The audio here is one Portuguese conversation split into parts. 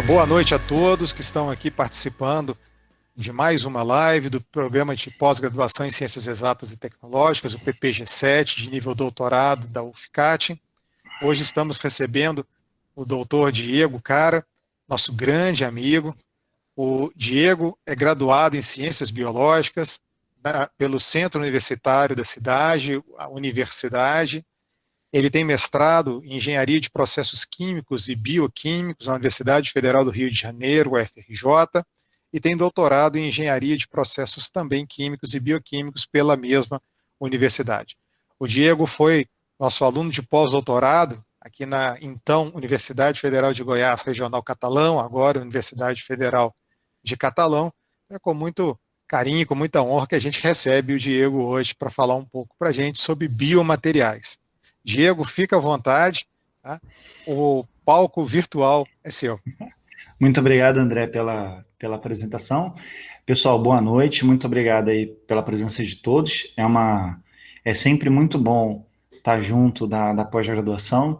boa noite a todos que estão aqui participando de mais uma live do programa de pós-graduação em Ciências Exatas e Tecnológicas, o PPG-7, de nível doutorado da UFCAT. Hoje estamos recebendo o doutor Diego Cara, nosso grande amigo. O Diego é graduado em Ciências Biológicas pelo Centro Universitário da cidade, a Universidade. Ele tem mestrado em Engenharia de Processos Químicos e Bioquímicos na Universidade Federal do Rio de Janeiro, UFRJ, e tem doutorado em Engenharia de Processos também Químicos e Bioquímicos pela mesma universidade. O Diego foi nosso aluno de pós-doutorado aqui na, então, Universidade Federal de Goiás, Regional Catalão, agora Universidade Federal de Catalão. É com muito carinho e com muita honra que a gente recebe o Diego hoje para falar um pouco para a gente sobre biomateriais. Diego, fica à vontade, tá? O palco virtual é seu. Muito obrigado, André, pela apresentação. Pessoal, boa noite, muito obrigado aí pela presença de todos. É sempre muito bom estar junto da pós-graduação.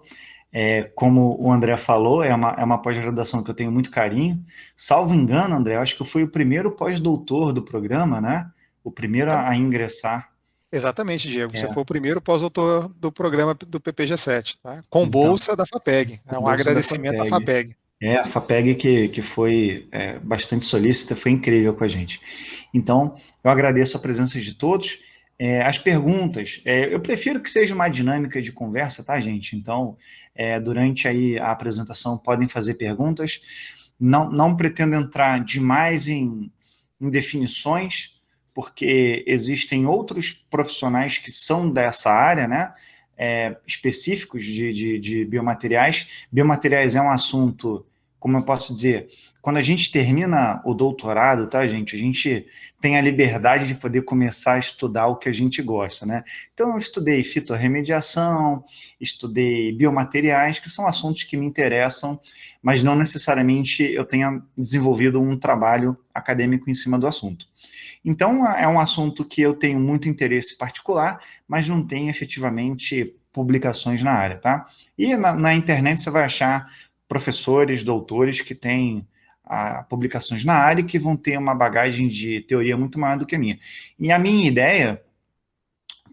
Como o André falou, é uma pós-graduação que eu tenho muito carinho. Salvo engano, André, eu acho que eu fui o primeiro pós-doutor do programa, né? O primeiro a ingressar. Exatamente, Diego. Você foi o primeiro pós-doutor do programa do PPG-7, tá? Com Então, bolsa da FAPEG. É um agradecimento à FAPEG. A FAPEG que foi bastante solícita, foi incrível com a gente. Então, eu agradeço a presença de todos. As perguntas, eu prefiro que seja uma dinâmica de conversa, tá, gente? Então, durante aí a apresentação, podem fazer perguntas. Não pretendo entrar demais em definições, porque existem outros profissionais que são dessa área, né? Específicos de biomateriais. Biomateriais é um assunto, como eu posso dizer, quando a gente termina o doutorado, tá, gente? A gente tem a liberdade de poder começar a estudar o que a gente gosta, né? Então, eu estudei fitorremediação, estudei biomateriais, que são assuntos que me interessam, mas não necessariamente eu tenha desenvolvido um trabalho acadêmico em cima do assunto. Então, é um assunto que eu tenho muito interesse particular, mas não tem efetivamente publicações na área, tá? E na internet você vai achar professores, doutores que têm publicações na área e que vão ter uma bagagem de teoria muito maior do que a minha. E a minha ideia,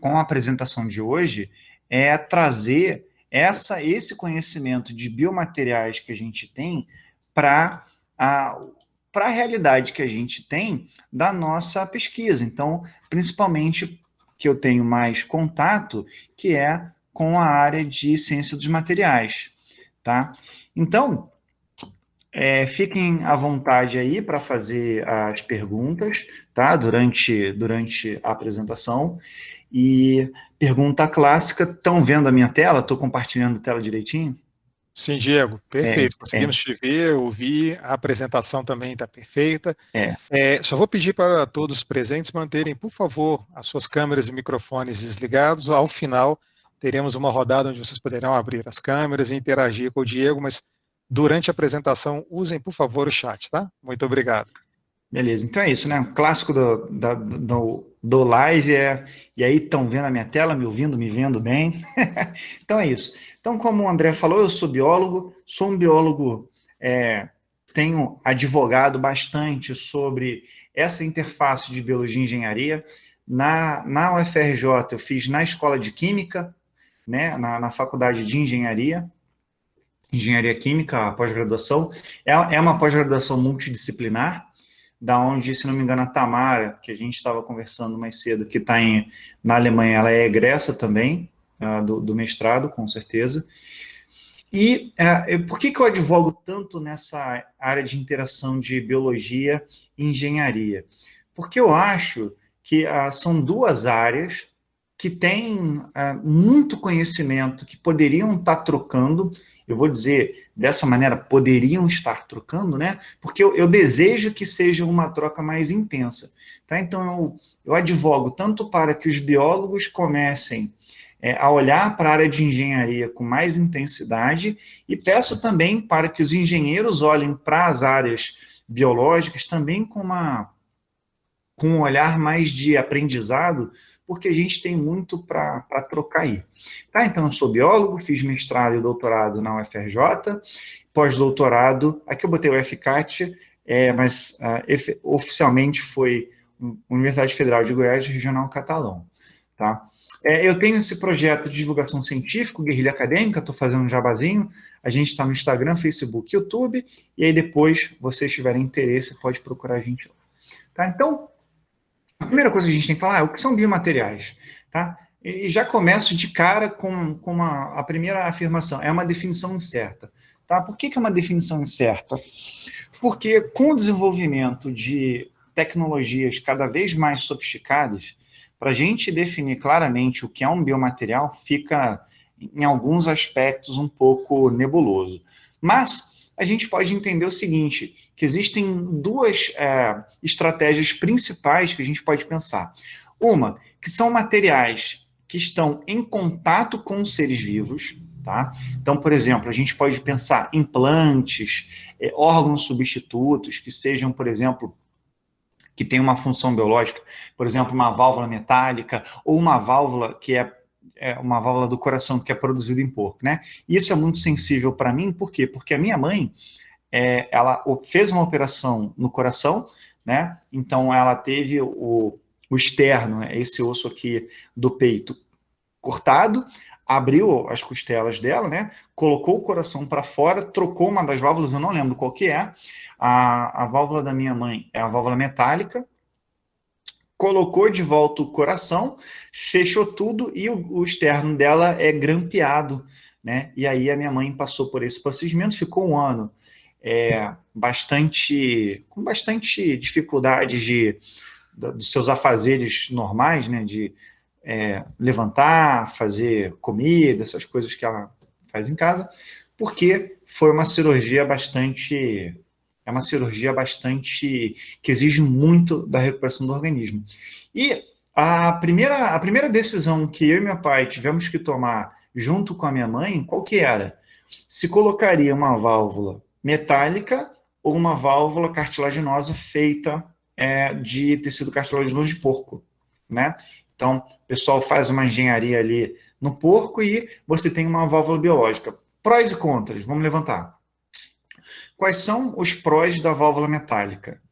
com a apresentação de hoje, é trazer esse conhecimento de biomateriais que a gente tem para a realidade que a gente tem da nossa pesquisa. Então, principalmente que eu tenho mais contato, que é com a área de ciência dos materiais, tá? Então, fiquem à vontade aí para fazer as perguntas, tá? Durante a apresentação. E pergunta clássica, estão vendo a minha tela? Estou compartilhando a tela direitinho? Sim, Diego, perfeito. Conseguimos te ver, ouvir, a apresentação também está perfeita. Só vou pedir para todos os presentes manterem, por favor, as suas câmeras e microfones desligados. Ao final, teremos uma rodada onde vocês poderão abrir as câmeras e interagir com o Diego, mas durante a apresentação, usem, por favor, o chat, tá? Muito obrigado. Beleza, então é isso, né? O clássico do live e aí estão vendo a minha tela, me ouvindo, me vendo bem. Então é isso. Então, como o André falou, eu sou um biólogo, tenho advogado bastante sobre essa interface de biologia e engenharia. Na UFRJ, eu fiz na Escola de Química, né? Na Faculdade de Engenharia Química, a pós-graduação. É uma pós-graduação multidisciplinar, da onde, se não me engano, a Tamara, que a gente estava conversando mais cedo, que está na Alemanha, ela é egressa também do mestrado, com certeza. E por que eu advogo tanto nessa área de interação de biologia e engenharia? Porque eu acho que são duas áreas que têm muito conhecimento, que poderiam estar trocando. Eu vou dizer dessa maneira, poderiam estar trocando, né? Porque eu desejo que seja uma troca mais intensa, tá? Então, eu advogo tanto para que os biólogos comecem a olhar para a área de engenharia com mais intensidade e peço também para que os engenheiros olhem para as áreas biológicas também com um olhar mais de aprendizado, porque a gente tem muito para trocar aí. Tá? Então, eu sou biólogo, fiz mestrado e doutorado na UFRJ, pós-doutorado, aqui eu botei o FCAT, mas oficialmente foi Universidade Federal de Goiás, Regional Catalão, tá? Eu tenho esse projeto de divulgação científica, Guerrilha Acadêmica, estou fazendo um jabazinho, a gente está no Instagram, Facebook, YouTube, e aí depois, vocês tiverem interesse, pode procurar a gente lá. Tá? Então, a primeira coisa que a gente tem que falar é o que são biomateriais, tá? E já começo de cara com a primeira afirmação, é uma definição incerta. Tá? Por que é uma definição incerta? Porque com o desenvolvimento de tecnologias cada vez mais sofisticadas, para a gente definir claramente o que é um biomaterial, fica, em alguns aspectos, um pouco nebuloso. Mas a gente pode entender o seguinte, que existem duas estratégias principais que a gente pode pensar. Uma, que são materiais que estão em contato com os seres vivos, tá? Então, por exemplo, a gente pode pensar em implantes, órgãos substitutos, que sejam, por exemplo, que tem uma função biológica, por exemplo, uma válvula metálica ou uma válvula que é uma válvula do coração que é produzida em porco, né? Isso é muito sensível para mim, por quê? Porque a minha mãe, ela fez uma operação no coração, né? Então ela teve o externo, esse osso aqui do peito cortado, abriu as costelas dela, né? Colocou o coração para fora, trocou uma das válvulas, eu não lembro qual que é. A válvula da minha mãe é a válvula metálica, colocou de volta o coração, fechou tudo e o externo dela é grampeado, né? E aí a minha mãe passou por esse procedimento, ficou um ano com bastante dificuldade dos seus afazeres normais, né? De levantar, fazer comida, essas coisas que ela faz em casa, porque foi uma cirurgia bastante que exige muito da recuperação do organismo. E a primeira decisão que eu e meu pai tivemos que tomar junto com a minha mãe, qual que era? Se colocaria uma válvula metálica ou uma válvula cartilaginosa feita de tecido cartilaginoso de porco, né? Então, o pessoal faz uma engenharia ali no porco e você tem uma válvula biológica. Prós e contras, vamos levantar. Quais são os prós da válvula metálica?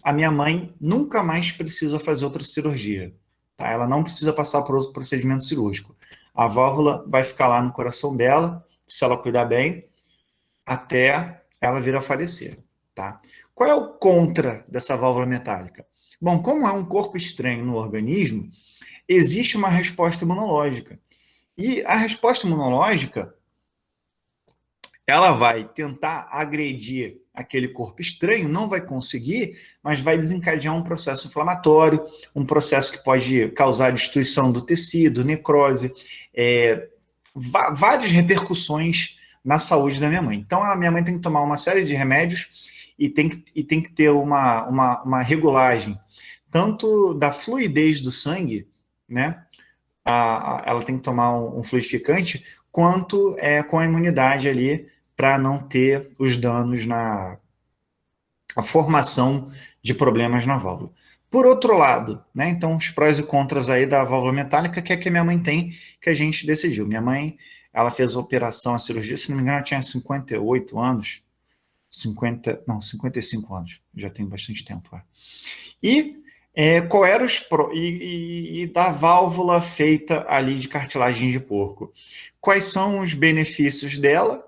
A minha mãe nunca mais precisa fazer outra cirurgia. Tá? Ela não precisa passar por outro procedimento cirúrgico. A válvula vai ficar lá no coração dela, se ela cuidar bem, até ela vir a falecer. Tá? Qual é o contra dessa válvula metálica? Bom, como é um corpo estranho no organismo, existe uma resposta imunológica. E a resposta imunológica, ela vai tentar agredir aquele corpo estranho, não vai conseguir, mas vai desencadear um processo inflamatório, um processo que pode causar destruição do tecido, necrose, várias repercussões na saúde da minha mãe. Então, a minha mãe tem que tomar uma série de remédios e tem que ter uma regulagem, tanto da fluidez do sangue, né? Ela tem que tomar um fluidificante, quanto com a imunidade ali, para não ter os danos a formação de problemas na válvula. Por outro lado, né, então os prós e contras aí da válvula metálica, que é que a minha mãe tem, que a gente decidiu. Minha mãe, ela fez a operação, a cirurgia, se não me engano, ela tinha 58 anos, 55 anos, já tem bastante tempo. E qual era os e da válvula feita ali de cartilagem de porco? Quais são os benefícios dela?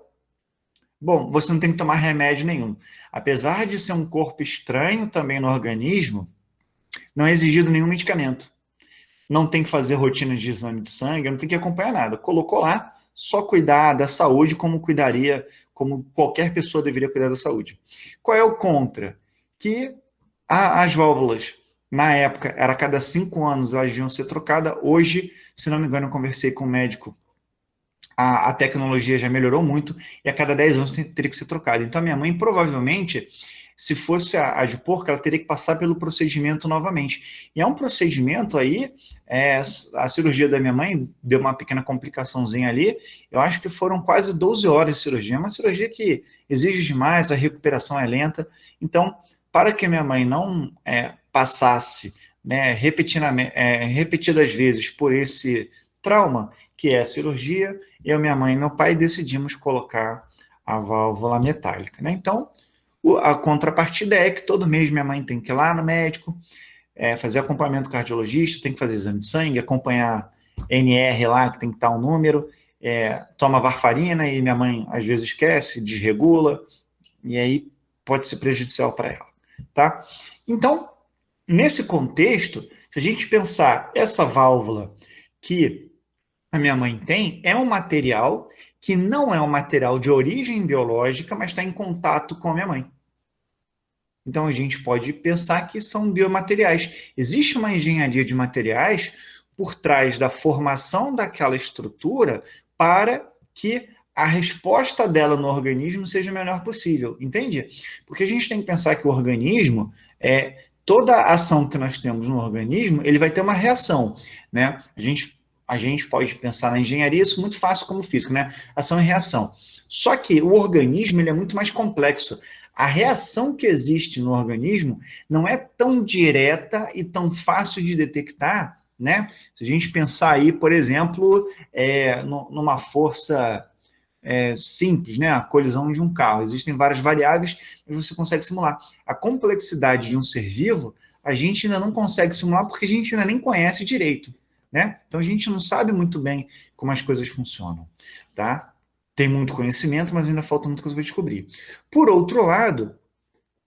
Bom, você não tem que tomar remédio nenhum. Apesar de ser um corpo estranho também no organismo, não é exigido nenhum medicamento. Não tem que fazer rotinas de exame de sangue, não tem que acompanhar nada. Colocou lá, só cuidar da saúde como qualquer pessoa deveria cuidar da saúde. Qual é o contra? Que as válvulas, na época, era a cada 5 anos elas deviam ser trocadas. Hoje, se não me engano, eu conversei com um médico, a tecnologia já melhorou muito e a cada 10 anos teria que ser trocada. Então, a minha mãe, provavelmente, se fosse a de porco, ela teria que passar pelo procedimento novamente. E é um procedimento aí, a cirurgia da minha mãe deu uma pequena complicaçãozinha ali, eu acho que foram quase 12 horas de cirurgia. É uma cirurgia que exige demais, a recuperação é lenta. Então, para que minha mãe não passasse, né, repetidas vezes por esse trauma, que é a cirurgia, eu, minha mãe e meu pai decidimos colocar a válvula metálica, né? Então, a contrapartida é que todo mês minha mãe tem que ir lá no médico, fazer acompanhamento cardiologista, tem que fazer exame de sangue, acompanhar NR lá, que tem que estar um número, toma varfarina e minha mãe às vezes esquece, desregula, e aí pode ser prejudicial para ela, tá? Então, nesse contexto, se a gente pensar essa válvula que a minha mãe tem, é um material que não é um material de origem biológica, mas está em contato com a minha mãe. Então, a gente pode pensar que são biomateriais. Existe uma engenharia de materiais por trás da formação daquela estrutura para que a resposta dela no organismo seja a melhor possível, entende? Porque a gente tem que pensar que o organismo, toda a ação que nós temos no organismo, ele vai ter uma reação, né? A gente pode pensar na engenharia isso muito fácil como física, né? Ação e reação. Só que o organismo ele é muito mais complexo. A reação que existe no organismo não é tão direta e tão fácil de detectar, né? Se a gente pensar aí, por exemplo, numa força simples, né? A colisão de um carro. Existem várias variáveis e você consegue simular. A complexidade de um ser vivo, a gente ainda não consegue simular porque a gente ainda nem conhece direito, né? Então a gente não sabe muito bem como as coisas funcionam, tá? Tem muito conhecimento, mas ainda falta muita coisa para descobrir. Por outro lado,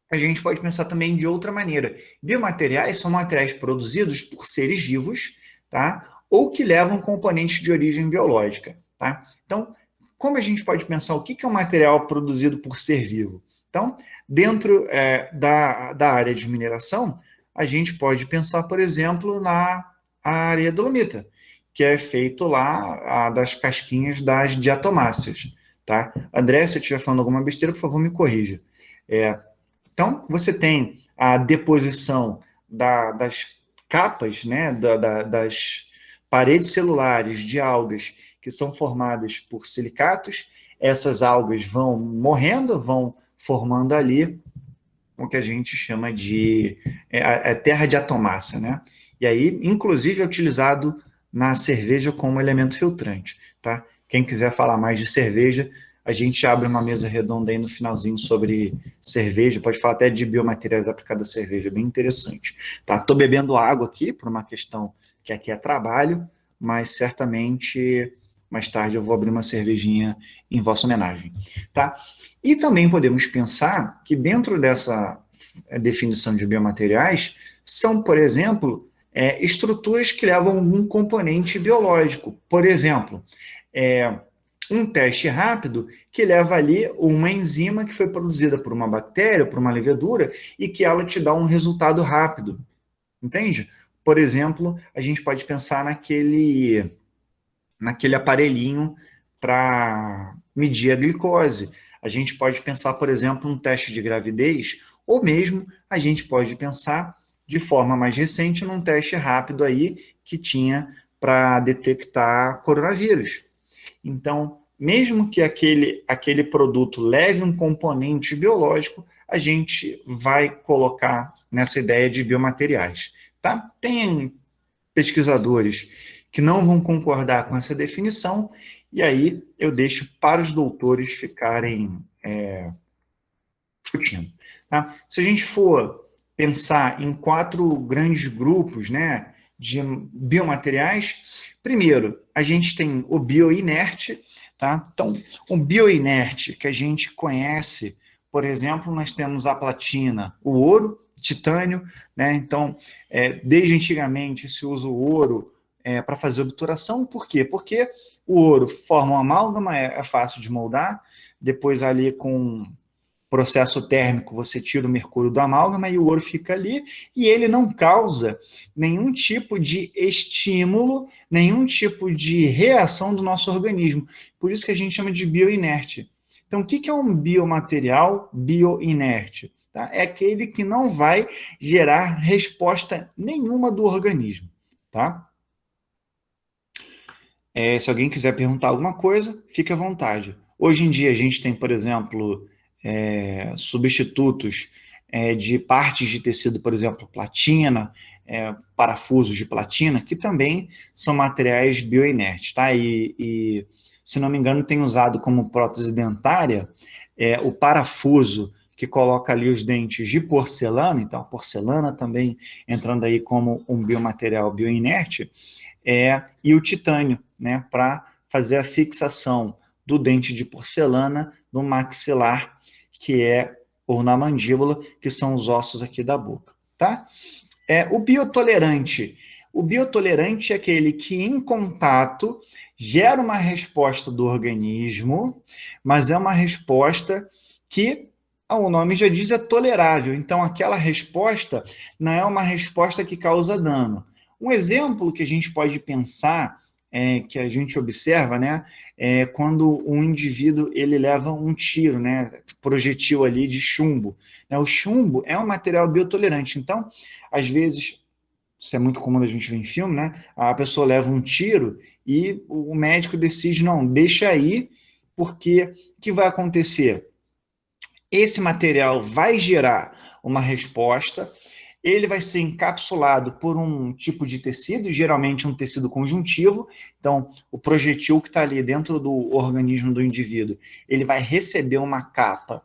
a gente pode pensar também de outra maneira. Biomateriais são materiais produzidos por seres vivos, tá? Ou que levam componentes de origem biológica, tá? Então, como a gente pode pensar o que é um material produzido por ser vivo? Então, dentro da área de mineração, a gente pode pensar, por exemplo, na areia dolomita, que é feito lá das casquinhas das diatomáceas, tá? André, se eu estiver falando alguma besteira, por favor, me corrija. Então, você tem a deposição das capas, né, das paredes celulares de algas que são formadas por silicatos. Essas algas vão morrendo, vão formando ali o que a gente chama de terra de atomácea, né? E aí, inclusive, é utilizado na cerveja como elemento filtrante, tá? Quem quiser falar mais de cerveja, a gente abre uma mesa redonda aí no finalzinho sobre cerveja, pode falar até de biomateriais aplicados à cerveja, bem interessante. Tá? Tô bebendo água aqui, por uma questão que aqui é trabalho, mas certamente mais tarde eu vou abrir uma cervejinha em vossa homenagem, tá? E também podemos pensar que dentro dessa definição de biomateriais são, por exemplo, estruturas que levam um componente biológico. Por exemplo, um teste rápido que leva ali uma enzima que foi produzida por uma bactéria, por uma levedura, e que ela te dá um resultado rápido. Entende? Por exemplo, a gente pode pensar naquele aparelhinho para medir a glicose. A gente pode pensar, por exemplo, um teste de gravidez, ou mesmo a gente pode pensar de forma mais recente num teste rápido aí que tinha para detectar coronavírus. Então, mesmo que aquele produto leve um componente biológico, a gente vai colocar nessa ideia de biomateriais. Tá? Tem pesquisadores que não vão concordar com essa definição, e aí eu deixo para os doutores ficarem discutindo. Tá? Se a gente for pensar em 4 grandes grupos, né, de biomateriais, primeiro, a gente tem o bioinerte, tá? Então, o bioinerte que a gente conhece, por exemplo, nós temos a platina, o ouro, titânio, né? Então, desde antigamente se usa o ouro para fazer obturação, por quê? Porque o ouro forma uma amálgama, é fácil de moldar, depois ali com processo térmico, você tira o mercúrio do amálgama e o ouro fica ali, e ele não causa nenhum tipo de estímulo, nenhum tipo de reação do nosso organismo. Por isso que a gente chama de bioinerte. Então, o que é um biomaterial bioinerte? Tá? É aquele que não vai gerar resposta nenhuma do organismo. Tá? Se alguém quiser perguntar alguma coisa, fique à vontade. Hoje em dia a gente tem, por exemplo, substitutos de partes de tecido, por exemplo, platina, parafusos de platina, que também são materiais bioinertes, tá? E se não me engano, tem usado como prótese dentária o parafuso que coloca ali os dentes de porcelana, então a porcelana também entrando aí como um biomaterial bioinerte, e o titânio, né, para fazer a fixação do dente de porcelana no maxilar, que ou na mandíbula, que são os ossos aqui da boca, tá? O biotolerante. O biotolerante é aquele que, em contato, gera uma resposta do organismo, mas é uma resposta que, o nome já diz, é tolerável. Então, aquela resposta não é uma resposta que causa dano. Um exemplo que a gente pode pensar, que a gente observa, né, é quando um indivíduo ele leva um tiro, né, projetil ali de chumbo. O chumbo é um material biotolerante. Então, às vezes, isso é muito comum a gente ver em filme, né? A pessoa leva um tiro e o médico decide, não, deixa aí, porque o que vai acontecer? Esse material vai gerar uma resposta, ele vai ser encapsulado por um tipo de tecido, geralmente um tecido conjuntivo. Então, o projetil que está ali dentro do organismo do indivíduo, ele vai receber uma capa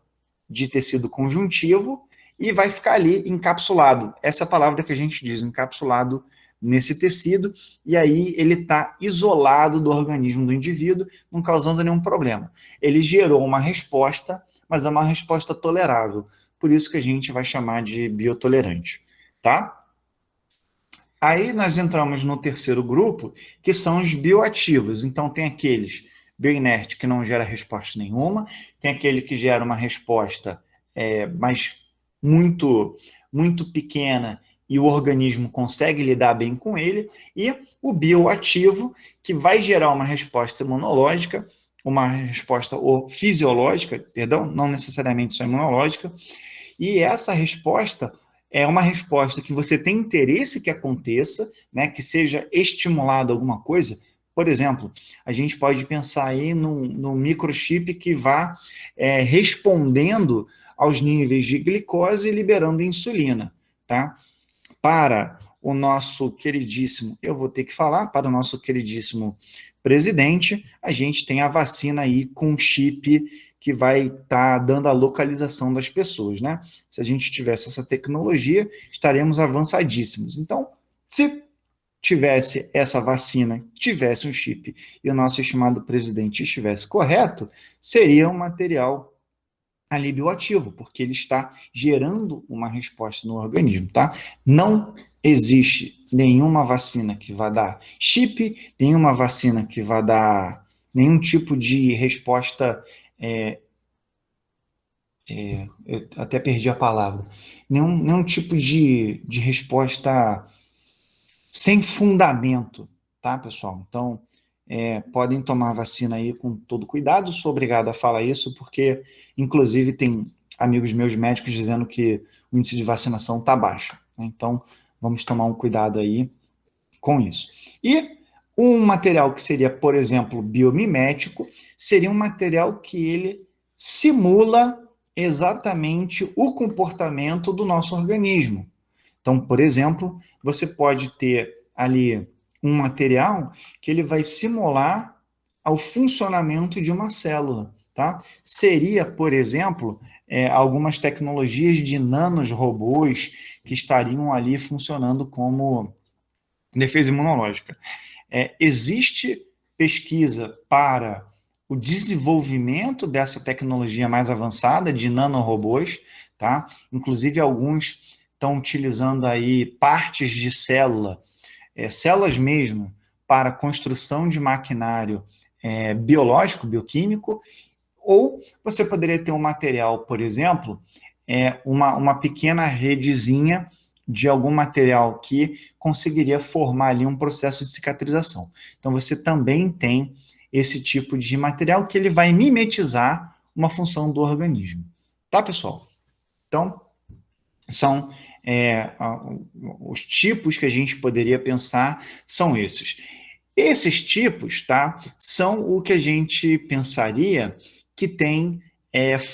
de tecido conjuntivo e vai ficar ali encapsulado. Essa é a palavra que a gente diz, encapsulado nesse tecido, e aí ele está isolado do organismo do indivíduo, não causando nenhum problema. Ele gerou uma resposta, mas é uma resposta tolerável. Por isso que a gente vai chamar de biotolerante, tá? Aí nós entramos no terceiro grupo, que são os bioativos. Então, tem aqueles bioinerte que não gera resposta nenhuma, tem aquele que gera uma resposta mas muito, muito pequena e o organismo consegue lidar bem com ele, e o bioativo, que vai gerar uma resposta imunológica, uma resposta fisiológica, perdão, não necessariamente só imunológica, e essa resposta é uma resposta que você tem interesse que aconteça, né, que seja estimulada alguma coisa. Por exemplo, a gente pode pensar aí num microchip que vá respondendo aos níveis de glicose e liberando insulina, tá? Para o nosso queridíssimo, eu vou ter que falar, para o nosso queridíssimo presidente, a gente tem a vacina aí com chip que vai estar dando a localização das pessoas, né? Se a gente tivesse essa tecnologia, estaremos avançadíssimos. Então, se tivesse essa vacina, tivesse um chip e o nosso estimado presidente estivesse correto, seria um material ali bioativo, porque ele está gerando uma resposta no organismo, tá? Não existe nenhuma vacina que vá dar chip, nenhuma vacina que vá dar nenhum tipo de resposta, eu até perdi a palavra, nenhum tipo de resposta sem fundamento, tá, pessoal? Então, podem tomar vacina aí com todo cuidado. Sou obrigado a falar isso porque, inclusive, tem amigos meus médicos dizendo que o índice de vacinação está baixo, né? Então, vamos tomar um cuidado aí com isso. E um material que seria, por exemplo, biomimético, seria um material que ele simula exatamente o comportamento do nosso organismo. Então, por exemplo, você pode ter ali um material que ele vai simular o funcionamento de uma célula, tá? Seria, por exemplo, algumas tecnologias de nanorobôs que estariam ali funcionando como defesa imunológica. Existe pesquisa para o desenvolvimento dessa tecnologia mais avançada de nanorobôs, tá? Inclusive alguns estão utilizando aí partes de célula, células mesmo, para construção de maquinário biológico, bioquímico, ou você poderia ter um material, por exemplo, uma pequena redezinha de algum material que conseguiria formar ali um processo de cicatrização. Então, você também tem esse tipo de material que ele vai mimetizar uma função do organismo. Tá, pessoal? Então, são os tipos que a gente poderia pensar são esses. Esses tipos, tá, são o que a gente pensaria que tem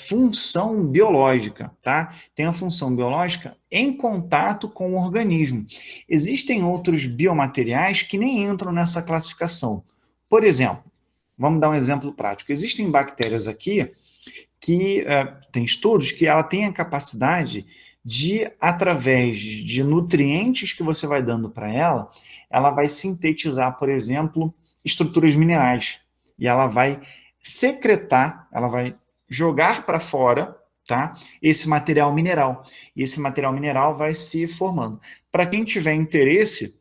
função biológica, tá? Tem a função biológica em contato com o organismo. Existem outros biomateriais que nem entram nessa classificação. Por exemplo, Vamos dar um exemplo prático. Existem bactérias aqui que tem estudos que ela tem a capacidade de, através de nutrientes que você vai dando para ela vai sintetizar, por exemplo, estruturas minerais. E ela vai secretar, ela vai jogar para fora, tá, esse material mineral. E esse material mineral vai se formando. Para quem tiver interesse,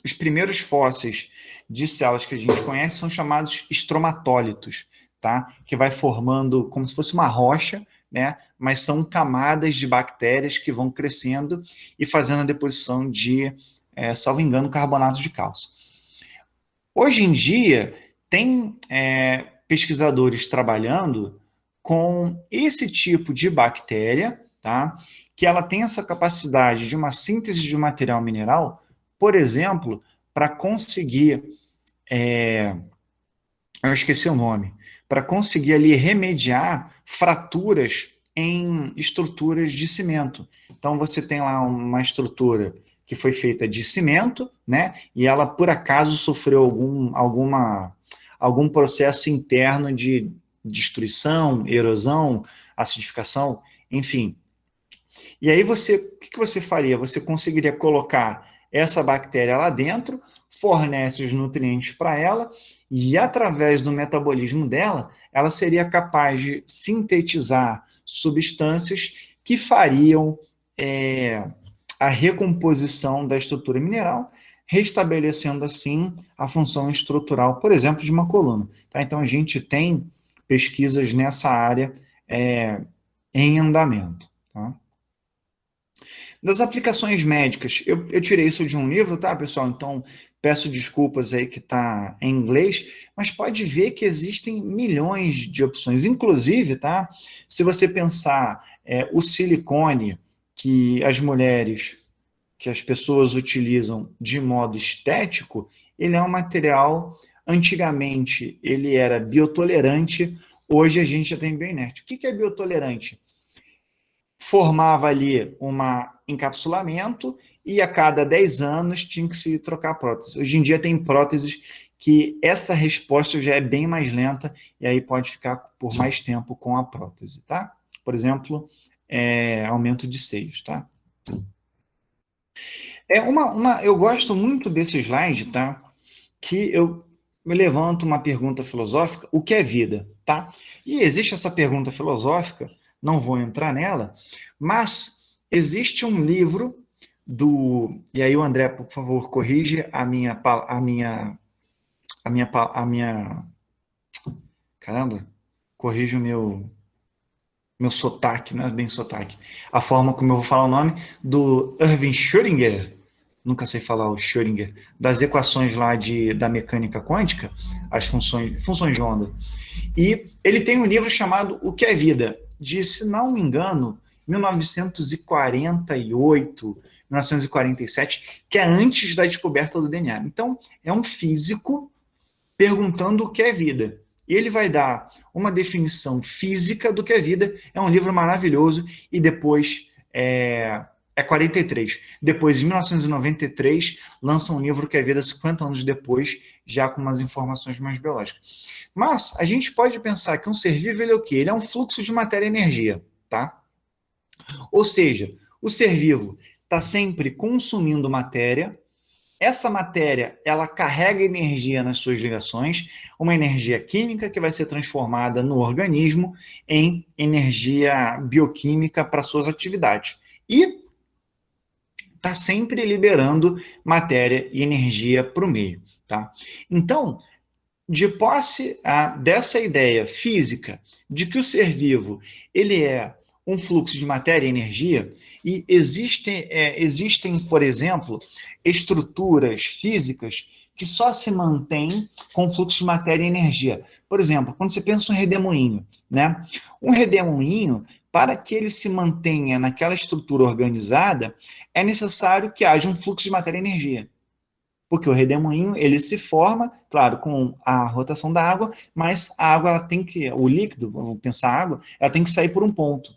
os primeiros fósseis de células que a gente conhece são chamados estromatólitos, tá? Que vai formando como se fosse uma rocha, né? Mas são camadas de bactérias que vão crescendo e fazendo a deposição de, salvo engano, carbonato de cálcio. Hoje em dia, tem pesquisadores trabalhando com esse tipo de bactéria, tá? Que ela tem essa capacidade de uma síntese de material mineral, por exemplo, para conseguir, eu esqueci o nome, para conseguir ali remediar fraturas em estruturas de cimento. Então, você tem lá uma estrutura que foi feita de cimento, né? E ela, por acaso, sofreu algum processo interno de destruição, erosão, acidificação, enfim. E aí, o que você faria? Você conseguiria colocar essa bactéria lá dentro, fornece os nutrientes para ela, e através do metabolismo dela, ela seria capaz de sintetizar substâncias que fariam a recomposição da estrutura mineral, restabelecendo assim a função estrutural, por exemplo, de uma coluna. Tá? Então, a gente tem pesquisas nessa área em andamento. Tá? Das aplicações médicas, eu tirei isso de um livro, tá, pessoal? Então, peço desculpas aí que está em inglês, mas pode ver que existem milhões de opções. Inclusive, tá, se você pensar o silicone que as mulheres, que as pessoas utilizam de modo estético, ele é um material, antigamente ele era biotolerante, hoje a gente já tem bioinerte. O que é biotolerante? Formava ali um encapsulamento e a cada 10 anos tinha que se trocar a prótese. Hoje em dia tem próteses que essa resposta já é bem mais lenta e aí pode ficar por mais tempo com a prótese, tá? Por exemplo, aumento de seios, tá? Eu gosto muito desse slide, tá? Que eu me levanto uma pergunta filosófica, o que é vida, tá? E existe essa pergunta filosófica, não vou entrar nela, mas existe um livro e aí o André, por favor, corrige caramba, corrige o meu sotaque, não é bem sotaque, a forma como eu vou falar o nome, do Erwin Schrödinger, nunca sei falar o Schrödinger, das equações lá da mecânica quântica, as funções de onda. E ele tem um livro chamado O que é Vida, de, se não me engano, 1948, 1947, que é antes da descoberta do DNA. Então, é um físico perguntando o que é vida. E ele vai dar uma definição física do que é vida. É um livro maravilhoso. E depois, 43. Depois, em 1993, lança um livro que é vida 50 anos depois, já com umas informações mais biológicas. Mas a gente pode pensar que um ser vivo, ele é o quê? Ele é um fluxo de matéria e energia, tá? Ou seja, o ser vivo está sempre consumindo matéria. Essa matéria, ela carrega energia nas suas ligações, uma energia química que vai ser transformada no organismo em energia bioquímica para suas atividades. E está sempre liberando matéria e energia para o meio. Tá? Então, de posse dessa ideia física de que o ser vivo ele é um fluxo de matéria e energia, e existem, por exemplo, estruturas físicas que só se mantêm com fluxo de matéria e energia. Por exemplo, quando você pensa em um redemoinho, né? Um redemoinho, para que ele se mantenha naquela estrutura organizada, é necessário que haja um fluxo de matéria e energia. Porque o redemoinho, ele se forma, claro, com a rotação da água, mas a água, o líquido, vamos pensar água, ela tem que sair por um ponto.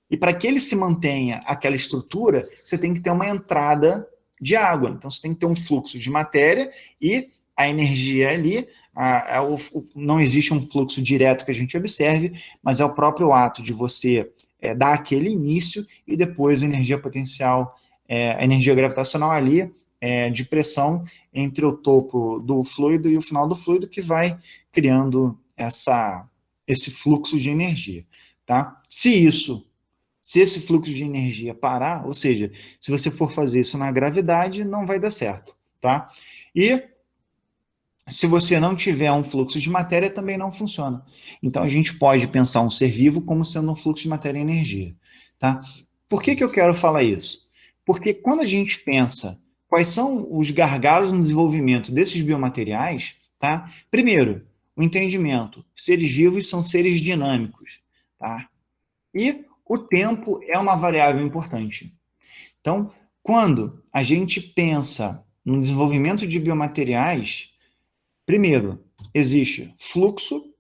E para que ele se mantenha aquela estrutura, você tem que ter uma entrada de água. Então, você tem que ter um fluxo de matéria e a energia é ali, não existe um fluxo direto que a gente observe, mas é o próprio ato de você dar aquele início e depois a energia potencial, a energia gravitacional ali, de pressão entre o topo do fluido e o final do fluido, que vai criando esse fluxo de energia. Tá? Se esse fluxo de energia parar, ou seja, se você for fazer isso na gravidade, não vai dar certo. Tá? E se você não tiver um fluxo de matéria, também não funciona. Então, a gente pode pensar um ser vivo como sendo um fluxo de matéria e energia. Tá? Por que eu quero falar isso? Porque quando a gente pensa quais são os gargalos no desenvolvimento desses biomateriais, tá? Primeiro, o entendimento. Seres vivos são seres dinâmicos. Tá? E o tempo é uma variável importante. Então, quando a gente pensa no desenvolvimento de biomateriais, primeiro, existe fluxo,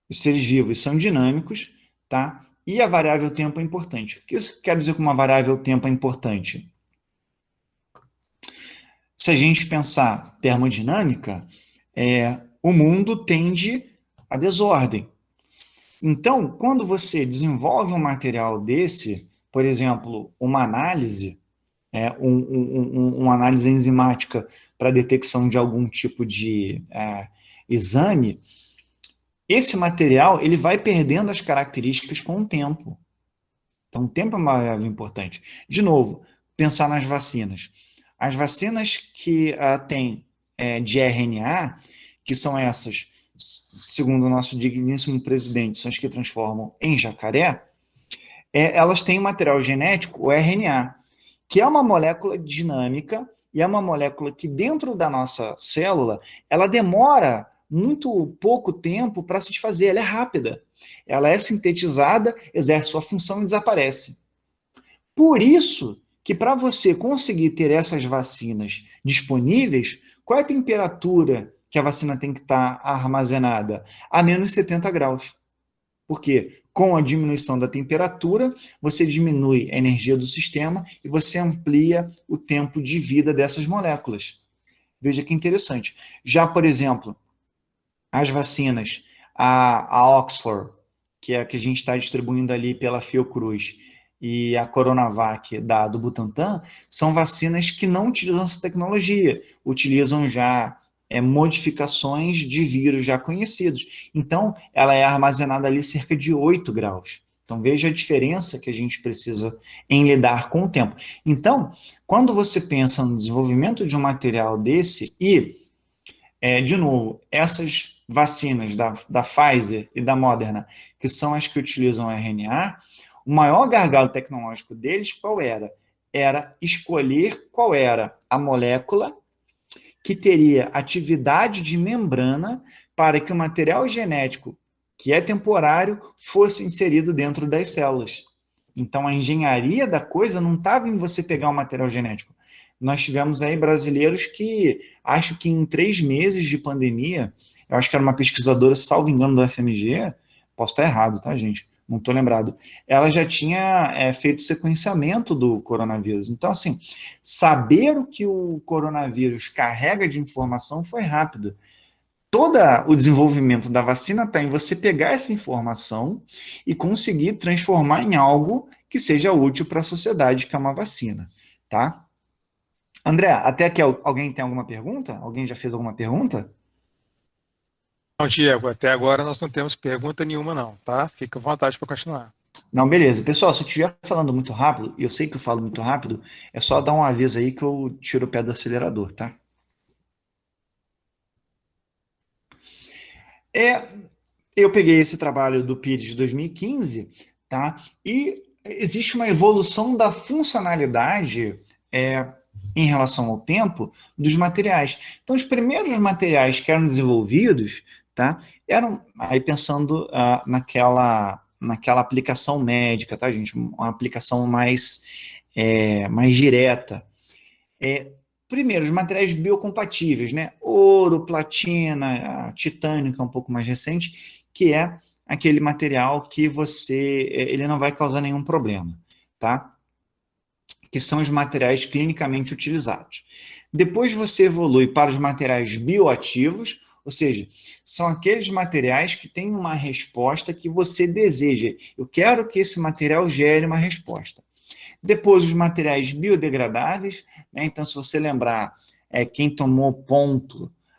os seres vivos são dinâmicos, tá? E a variável tempo é importante. O que isso quer dizer que uma variável tempo é importante? Se a gente pensar termodinâmica, o mundo tende à desordem. Então, quando você desenvolve um material desse, por exemplo, uma análise, uma análise enzimática para detecção de algum tipo de exame, esse material ele vai perdendo as características com o tempo. Então, o tempo é uma variável importante. De novo, pensar nas vacinas. As vacinas que têm de RNA, que são essas, segundo o nosso digníssimo presidente, são as que transformam em jacaré, elas têm material genético, o RNA, que é uma molécula dinâmica e é uma molécula que dentro da nossa célula, ela demora muito pouco tempo para se desfazer, ela é rápida. Ela é sintetizada, exerce sua função e desaparece. Por isso que para você conseguir ter essas vacinas disponíveis, qual é a temperatura que a vacina tem que estar armazenada? A menos 70 graus. Por quê? Com a diminuição da temperatura, você diminui a energia do sistema e você amplia o tempo de vida dessas moléculas. Veja que interessante. Já, por exemplo, as vacinas, a Oxford, que é a que a gente está distribuindo ali pela Fiocruz, e a Coronavac do Butantan, são vacinas que não utilizam essa tecnologia, utilizam já modificações de vírus já conhecidos. Então, ela é armazenada ali cerca de 8 graus. Então, veja a diferença que a gente precisa em lidar com o tempo. Então, quando você pensa no desenvolvimento de um material desse, e, de novo, essas vacinas da Pfizer e da Moderna, que são as que utilizam RNA, o maior gargalo tecnológico deles qual era? Era escolher qual era a molécula que teria atividade de membrana para que o material genético, que é temporário, fosse inserido dentro das células. Então, a engenharia da coisa não estava em você pegar o material genético. Nós tivemos aí brasileiros que, acho que em 3 meses de pandemia, eu acho que era uma pesquisadora, salvo engano, do FMG, posso estar errado, tá, gente? Não estou lembrado, ela já tinha feito sequenciamento do coronavírus. Então, assim, saber o que o coronavírus carrega de informação foi rápido. Todo o desenvolvimento da vacina está em você pegar essa informação e conseguir transformar em algo que seja útil para a sociedade, que é uma vacina, tá? André, até aqui alguém tem alguma pergunta? Alguém já fez alguma pergunta? Não, Diego, até agora nós não temos pergunta nenhuma não, tá? Fica à vontade para continuar. Não, beleza. Pessoal, se eu estiver falando muito rápido, e eu sei que eu falo muito rápido, é só dar um aviso aí que eu tiro o pé do acelerador, tá? Eu peguei esse trabalho do Pires de 2015, tá? E existe uma evolução da funcionalidade em relação ao tempo dos materiais. Então, os primeiros materiais que eram desenvolvidos, tá? Eram, aí pensando naquela aplicação médica, tá, gente? Uma aplicação mais direta. Primeiro, os materiais biocompatíveis, né? Ouro, platina, titânio, que é um pouco mais recente, que é aquele material que ele não vai causar nenhum problema, tá? Que são os materiais clinicamente utilizados. Depois você evolui para os materiais bioativos, ou seja, são aqueles materiais que têm uma resposta que você deseja. Eu quero que esse material gere uma resposta. Depois, os materiais biodegradáveis, né? Então, se você lembrar, quem tomou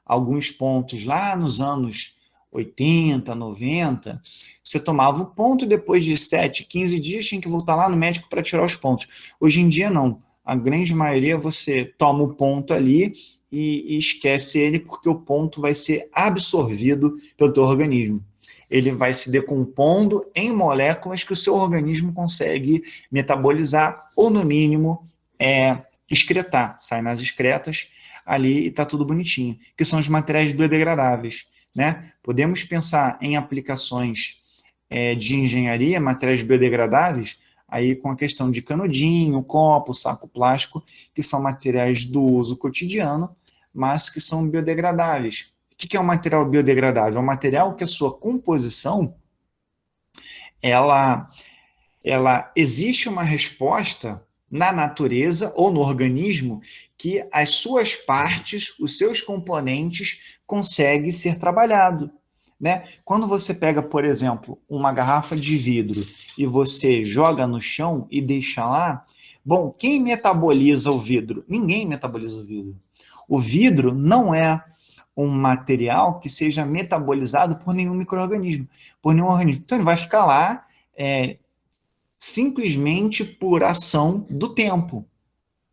alguns pontos lá nos anos 80, 90, você tomava o ponto e depois de 7, 15 dias tinha que voltar lá no médico para tirar os pontos. Hoje em dia, não. A grande maioria você toma o ponto ali e esquece ele, porque o ponto vai ser absorvido pelo teu organismo. Ele vai se decompondo em moléculas que o seu organismo consegue metabolizar ou, no mínimo, excretar. Sai nas excretas ali e está tudo bonitinho, que são os materiais biodegradáveis, né? Podemos pensar em aplicações de engenharia, materiais biodegradáveis, aí com a questão de canudinho, copo, saco plástico, que são materiais do uso cotidiano, mas que são biodegradáveis. O que é um material biodegradável? É um material que a sua composição, ela existe uma resposta na natureza ou no organismo que as suas partes, os seus componentes, conseguem ser trabalhado, né? Quando você pega, por exemplo, uma garrafa de vidro e você joga no chão e deixa lá, bom, quem metaboliza o vidro? Ninguém metaboliza o vidro. O vidro não é um material que seja metabolizado por nenhum micro-organismo, por nenhum organismo. Então, ele vai ficar lá simplesmente por ação do tempo,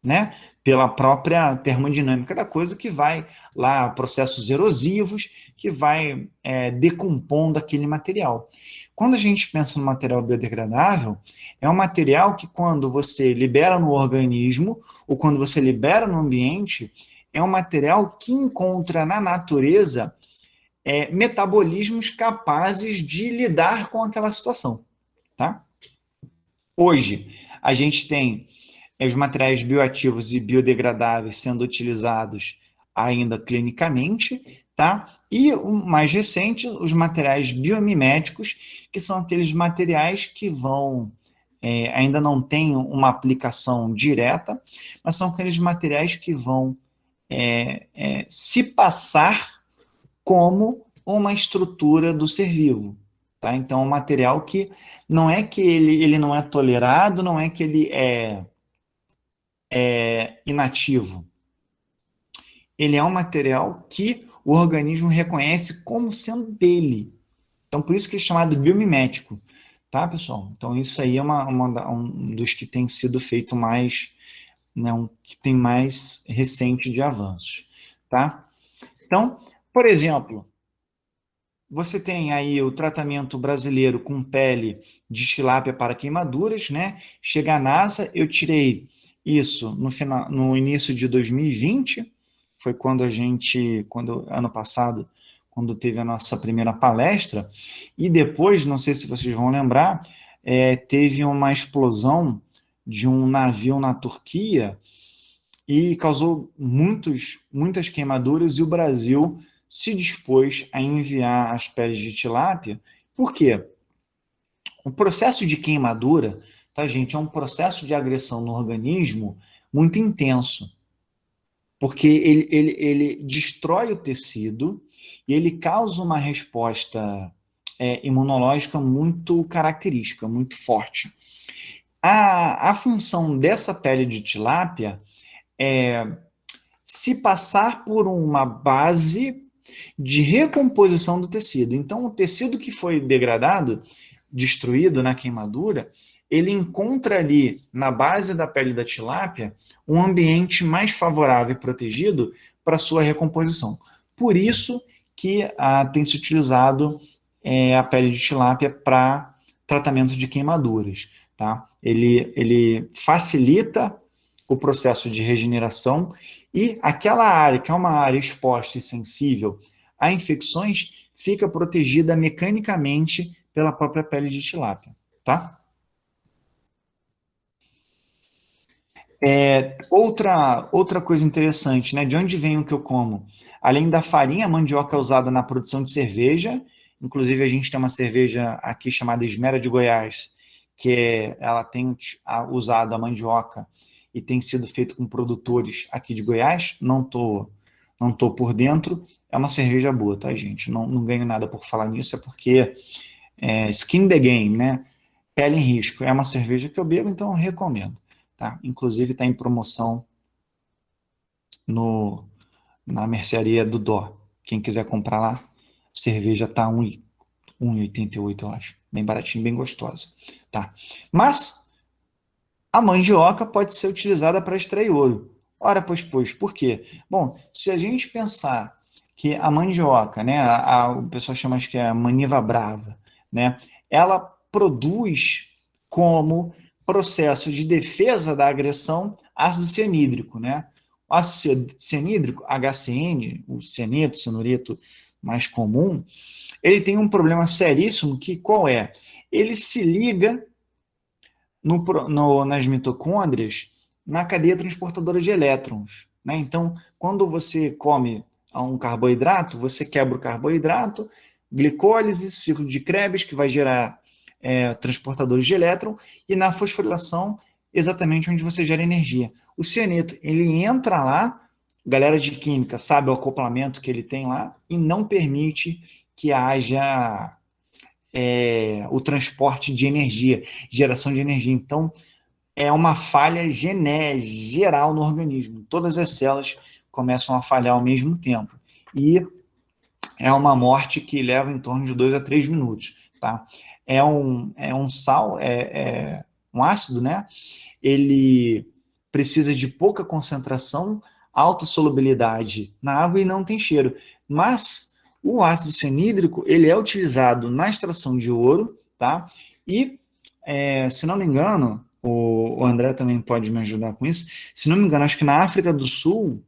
né? Pela própria termodinâmica da coisa, que vai lá, processos erosivos, que vai decompondo aquele material. Quando a gente pensa no material biodegradável, é um material que quando você libera no organismo, ou quando você libera no ambiente, é um material que encontra na natureza metabolismos capazes de lidar com aquela situação, tá? Hoje, a gente tem os materiais bioativos e biodegradáveis sendo utilizados ainda clinicamente, tá? E o mais recente, os materiais biomiméticos, que são aqueles materiais que vão, ainda não têm uma aplicação direta, mas são aqueles materiais que vão se passar como uma estrutura do ser vivo. Tá? Então, é um material que não é que ele não é tolerado, não é que ele é inativo. Ele é um material que o organismo reconhece como sendo dele. Então, por isso que é chamado biomimético. Tá, pessoal? Então, isso aí é um dos que tem sido feito mais, né, que tem mais recente de avanços. Tá? Então, por exemplo, você tem aí o tratamento brasileiro com pele de tilápia para queimaduras, né? Chega a NASA, eu tirei isso no início de 2020, foi ano passado, quando teve a nossa primeira palestra, e depois, não sei se vocês vão lembrar, teve uma explosão de um navio na Turquia e causou muitas queimaduras, e o Brasil se dispôs a enviar as peles de tilápia. Por quê? O processo de queimadura, tá, gente, é um processo de agressão no organismo muito intenso, porque ele destrói o tecido e ele causa uma resposta imunológica muito característica, muito forte. A função dessa pele de tilápia é se passar por uma base de recomposição do tecido. Então, o tecido que foi degradado, destruído na queimadura, ele encontra ali, na base da pele da tilápia, um ambiente mais favorável e protegido para sua recomposição. Por isso que tem se utilizado a pele de tilápia para tratamento de queimaduras. Tá? Ele facilita o processo de regeneração e aquela área, que é uma área exposta e sensível a infecções, fica protegida mecanicamente pela própria pele de tilápia, tá? Outra coisa interessante, né? De onde vem o que eu como? Além da farinha, a mandioca é usada na produção de cerveja, inclusive a gente tem uma cerveja aqui chamada Esmera de Goiás, ela tem usado a mandioca e tem sido feito com produtores aqui de Goiás, não tô por dentro, é uma cerveja boa, tá, gente? Não ganho nada por falar nisso, é porque skin the game, né? Pele em risco. É uma cerveja que eu bebo, então eu recomendo, tá? Inclusive está em promoção na mercearia do Dó. Quem quiser comprar lá, cerveja tá 1,88, eu acho. Bem baratinho, bem gostosa, tá? Mas a mandioca pode ser utilizada para extrair ouro. Ora, pois, por quê? Bom, se a gente pensar que a mandioca, né, o pessoal chama acho que é a maniva brava, né, ela produz como processo de defesa da agressão ácido cianídrico, né? O ácido cianídrico, HCN, o cianeto, cianureto mais comum, ele tem um problema seríssimo que qual é? Ele se liga nas mitocôndrias na cadeia transportadora de elétrons, né? Então, quando você come um carboidrato, você quebra o carboidrato, glicólise, ciclo de Krebs, que vai gerar transportadores de elétron, e na fosforilação, exatamente onde você gera energia. O cianeto, ele entra lá, galera de química sabe o acoplamento que ele tem lá, e não permite que haja o transporte de energia, geração de energia. Então, é uma falha geral no organismo. Todas as células começam a falhar ao mesmo tempo. E é uma morte que leva em torno de 2 a 3 minutos. Tá? É um sal, um ácido, né? Ele precisa de pouca concentração, alta solubilidade na água e não tem cheiro. Mas o ácido cianídrico, ele é utilizado na extração de ouro, tá? E, se não me engano, o André também pode me ajudar com isso, se não me engano, acho que na África do Sul,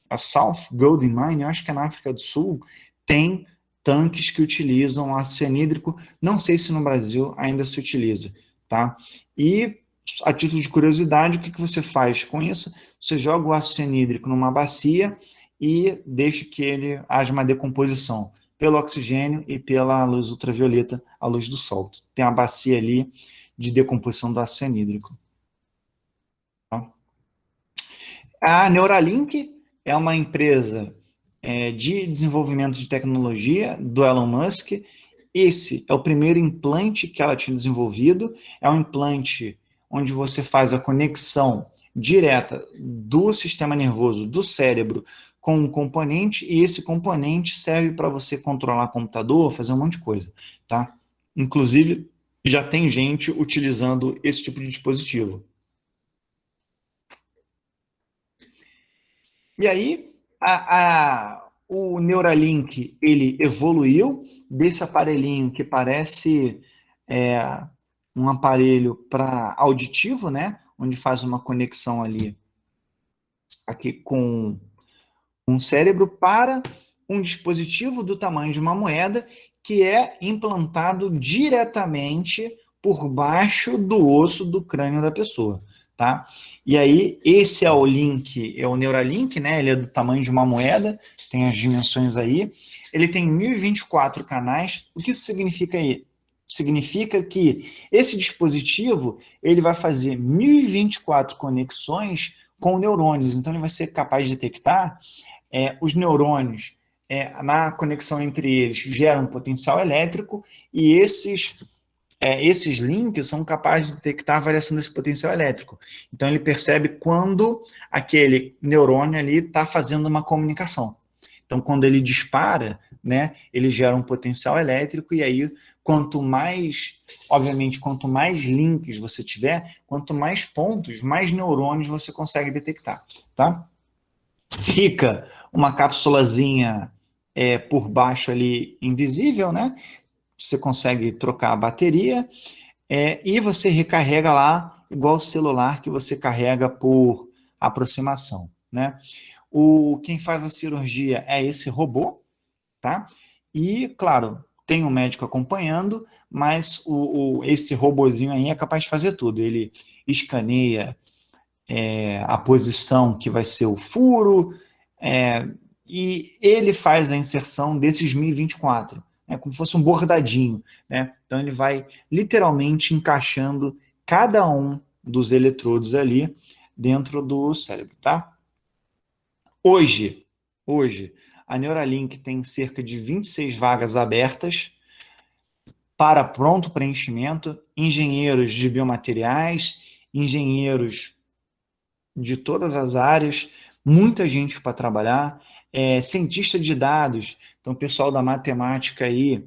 a South Golden Mine, acho que é na África do Sul, tem tanques que utilizam ácido cianídrico, não sei se no Brasil ainda se utiliza, tá? E, a título de curiosidade, o que você faz com isso? Você joga o ácido cianídrico numa bacia e deixa que ele haja uma decomposição pelo oxigênio e pela luz ultravioleta, a luz do sol. Tem uma bacia ali de decomposição do ácido cianídrico. Tá? A Neuralink é uma empresa de desenvolvimento de tecnologia do Elon Musk. Esse é o primeiro implante que ela tinha desenvolvido. É um implante onde você faz a conexão direta do sistema nervoso, do cérebro, com um componente, e esse componente serve para você controlar computador, fazer um monte de coisa, tá? Inclusive, já tem gente utilizando esse tipo de dispositivo. E aí, o Neuralink, ele evoluiu desse aparelhinho que parece um aparelho para auditivo, né? Onde faz uma conexão ali aqui com um cérebro, para um dispositivo do tamanho de uma moeda que é implantado diretamente por baixo do osso do crânio da pessoa, tá? E aí, esse é o link, é o Neuralink, né? Ele é do tamanho de uma moeda, tem as dimensões aí. Ele tem 1024 canais. O que isso significa aí? Significa que esse dispositivo, ele vai fazer 1024 conexões com neurônios. Então, ele vai ser capaz de detectar os neurônios, na conexão entre eles, geram um potencial elétrico, e esses links são capazes de detectar a variação desse potencial elétrico. Então, ele percebe quando aquele neurônio ali está fazendo uma comunicação. Então, quando ele dispara, né, ele gera um potencial elétrico, e aí, quanto mais links você tiver, quanto mais pontos, mais neurônios você consegue detectar, tá? Fica uma cápsulazinha por baixo ali, invisível, né? Você consegue trocar a bateria, e você recarrega lá, igual o celular que você carrega por aproximação, né? Quem faz a cirurgia é esse robô, tá? E, claro, tem um médico acompanhando, mas esse robozinho aí é capaz de fazer tudo. Ele escaneia a posição que vai ser o furo, e ele faz a inserção desses 1024, como se fosse um bordadinho, né? Então ele vai literalmente encaixando cada um dos eletrodos ali dentro do cérebro, tá? Hoje, a Neuralink tem cerca de 26 vagas abertas para pronto preenchimento, engenheiros de biomateriais, engenheiros de todas as áreas, muita gente para trabalhar, cientista de dados, então o pessoal da matemática aí,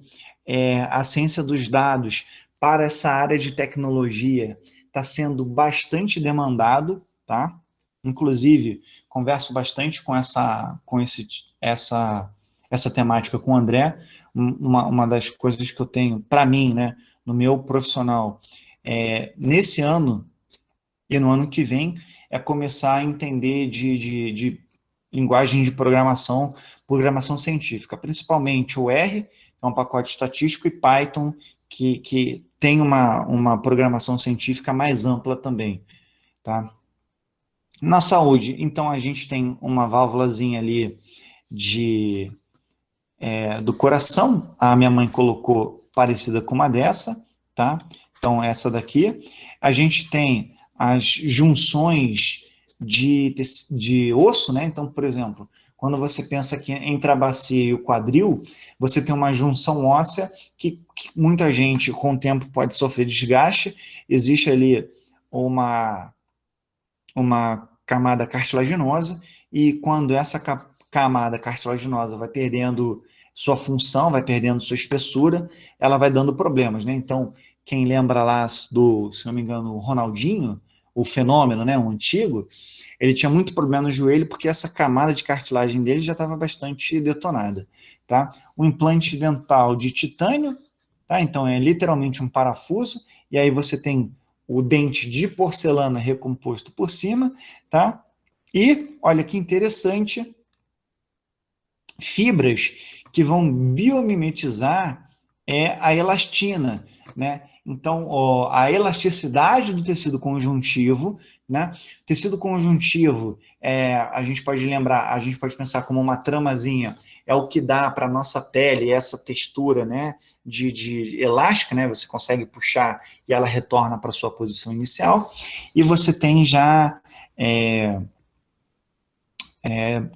a ciência dos dados para essa área de tecnologia está sendo bastante demandado, tá? Inclusive, converso bastante com essa temática com o André. Uma das coisas que eu tenho para mim, né, no meu profissional, nesse ano e no ano que vem, é começar a entender de linguagem de programação científica, principalmente o R, que é um pacote estatístico, e Python, que tem uma programação científica mais ampla também, tá? Na saúde, então, a gente tem uma válvulazinha ali do coração, a minha mãe colocou parecida com uma dessa, tá? Então, essa daqui. A gente tem as junções de osso, né? Então, por exemplo, quando você pensa que entre a bacia e o quadril, você tem uma junção óssea que muita gente, com o tempo, pode sofrer desgaste. Existe ali uma camada cartilaginosa, e quando essa camada cartilaginosa vai perdendo sua função, vai perdendo sua espessura, ela vai dando problemas, né? Então, quem lembra lá do, se não me engano, o Ronaldinho, o Fenômeno, né, o antigo, ele tinha muito problema no joelho porque essa camada de cartilagem dele já estava bastante detonada, tá? O implante dental de titânio, tá? Então é literalmente um parafuso, e aí você tem o dente de porcelana recomposto por cima, tá? E, olha que interessante, fibras que vão biomimetizar a elastina, né? Então, a elasticidade do tecido conjuntivo, né? Tecido conjuntivo, a gente pode lembrar, a gente pode pensar como uma tramazinha, é o que dá para a nossa pele essa textura, né? De elástica, né? Você consegue puxar e ela retorna para a sua posição inicial. E você tem já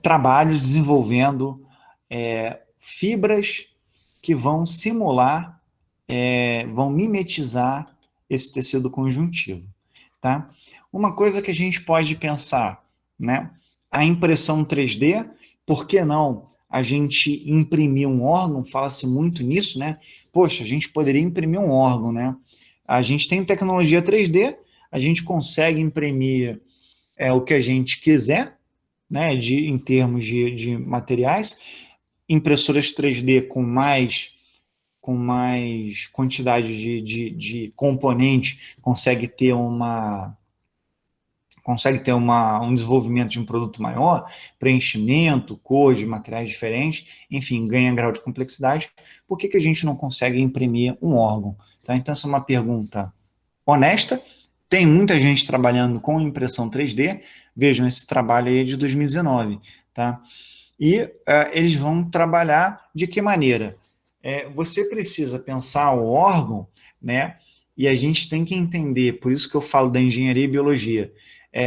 trabalhos desenvolvendo fibras que vão simular, vão mimetizar esse tecido conjuntivo, tá? Uma coisa que a gente pode pensar, né? A impressão 3D, por que não a gente imprimir um órgão? Fala-se muito nisso, né? Poxa, a gente poderia imprimir um órgão, né? A gente tem tecnologia 3D, a gente consegue imprimir o que a gente quiser, né? Em termos de materiais, impressoras 3D com mais quantidade de componentes, consegue ter um desenvolvimento de um produto maior, preenchimento, cor de materiais diferentes, enfim, ganha grau de complexidade. Por que a gente não consegue imprimir um órgão? Tá? Então, essa é uma pergunta honesta. Tem muita gente trabalhando com impressão 3D. Vejam, esse trabalho aí é de 2019. Tá? E eles vão trabalhar de que maneira? Você precisa pensar o órgão, né? E a gente tem que entender, por isso que eu falo da engenharia e biologia.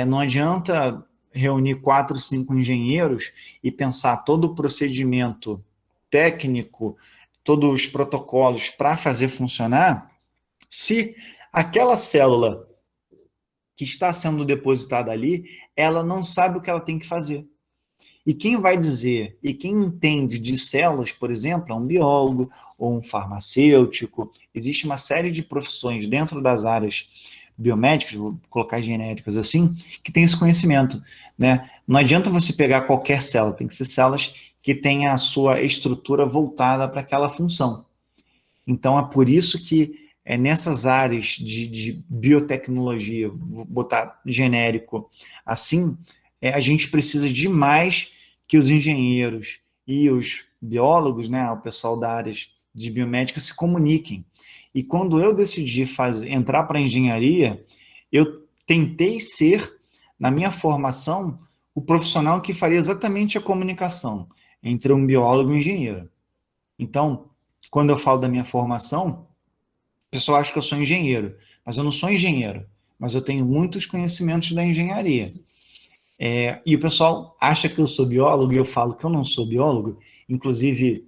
Não adianta reunir 4, 5 engenheiros e pensar todo o procedimento técnico, todos os protocolos para fazer funcionar, se aquela célula que está sendo depositada ali, ela não sabe o que ela tem que fazer. E quem vai dizer, e quem entende de células, por exemplo, é um biólogo ou um farmacêutico. Existe uma série de profissões dentro das áreas biomédicas, vou colocar genéricas assim, que tem esse conhecimento, né? Não adianta você pegar qualquer célula, tem que ser células que tenham a sua estrutura voltada para aquela função. Então, é por isso que nessas áreas de biotecnologia, vou botar genérico assim, a gente precisa de mais que os engenheiros e os biólogos, né, o pessoal da área de biomédica, se comuniquem. E quando eu decidi entrar para a engenharia, eu tentei ser, na minha formação, o profissional que faria exatamente a comunicação entre um biólogo e um engenheiro. Então, quando eu falo da minha formação, o pessoal acha que eu sou engenheiro, mas eu não sou engenheiro. mas eu tenho muitos conhecimentos da engenharia. E o pessoal acha que eu sou biólogo e eu falo que eu não sou biólogo. Inclusive,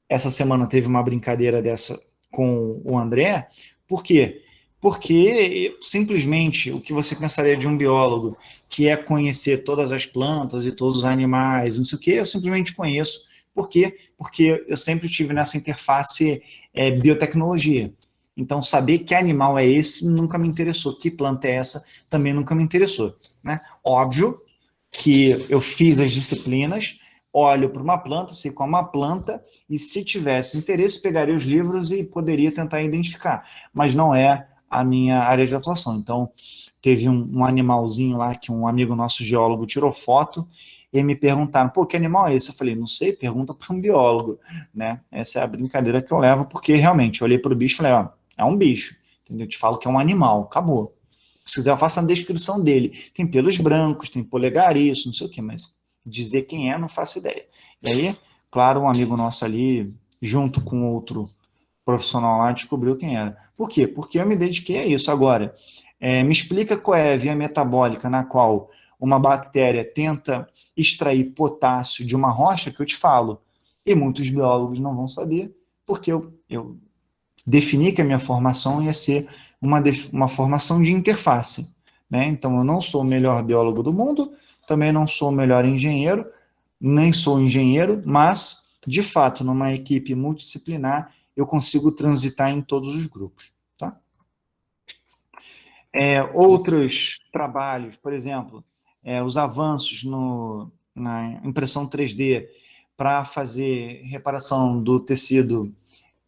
essa semana teve uma brincadeira dessa com o André. Por quê? Porque simplesmente o que você pensaria de um biólogo, que é conhecer todas as plantas e todos os animais, não sei o quê, eu simplesmente conheço. Por quê? Porque eu sempre tive nessa interface biotecnologia. Então, saber que animal é esse nunca me interessou. Que planta é essa também nunca me interessou. Né? Óbvio que eu fiz as disciplinas, olho para uma planta, sei qual é uma planta, e se tivesse interesse, pegaria os livros e poderia tentar identificar. Mas não é a minha área de atuação. Então, teve um animalzinho lá que um amigo nosso geólogo tirou foto e me perguntaram, pô, que animal é esse? Eu falei, não sei, pergunta para um biólogo, né? Essa é a brincadeira que eu levo, porque realmente, eu olhei para o bicho e falei, ó, é um bicho, entendeu? Eu te falo que é um animal, acabou. Se quiser, eu faço a descrição dele. Tem pelos brancos, tem polegar, isso, não sei o quê, mas dizer quem é, não faço ideia. E aí, claro, um amigo nosso ali, junto com outro profissional lá, descobriu quem era. Por quê? Porque eu me dediquei a isso. Agora, me explica qual é a via metabólica na qual uma bactéria tenta extrair potássio de uma rocha, que eu te falo. E muitos biólogos não vão saber, porque eu defini que a minha formação ia ser uma formação de interface. Né? Então, eu não sou o melhor biólogo do mundo, também não sou o melhor engenheiro, nem sou engenheiro, mas, de fato, numa equipe multidisciplinar, eu consigo transitar em todos os grupos. Tá? Outros trabalhos, por exemplo, os avanços na impressão 3D para fazer reparação do tecido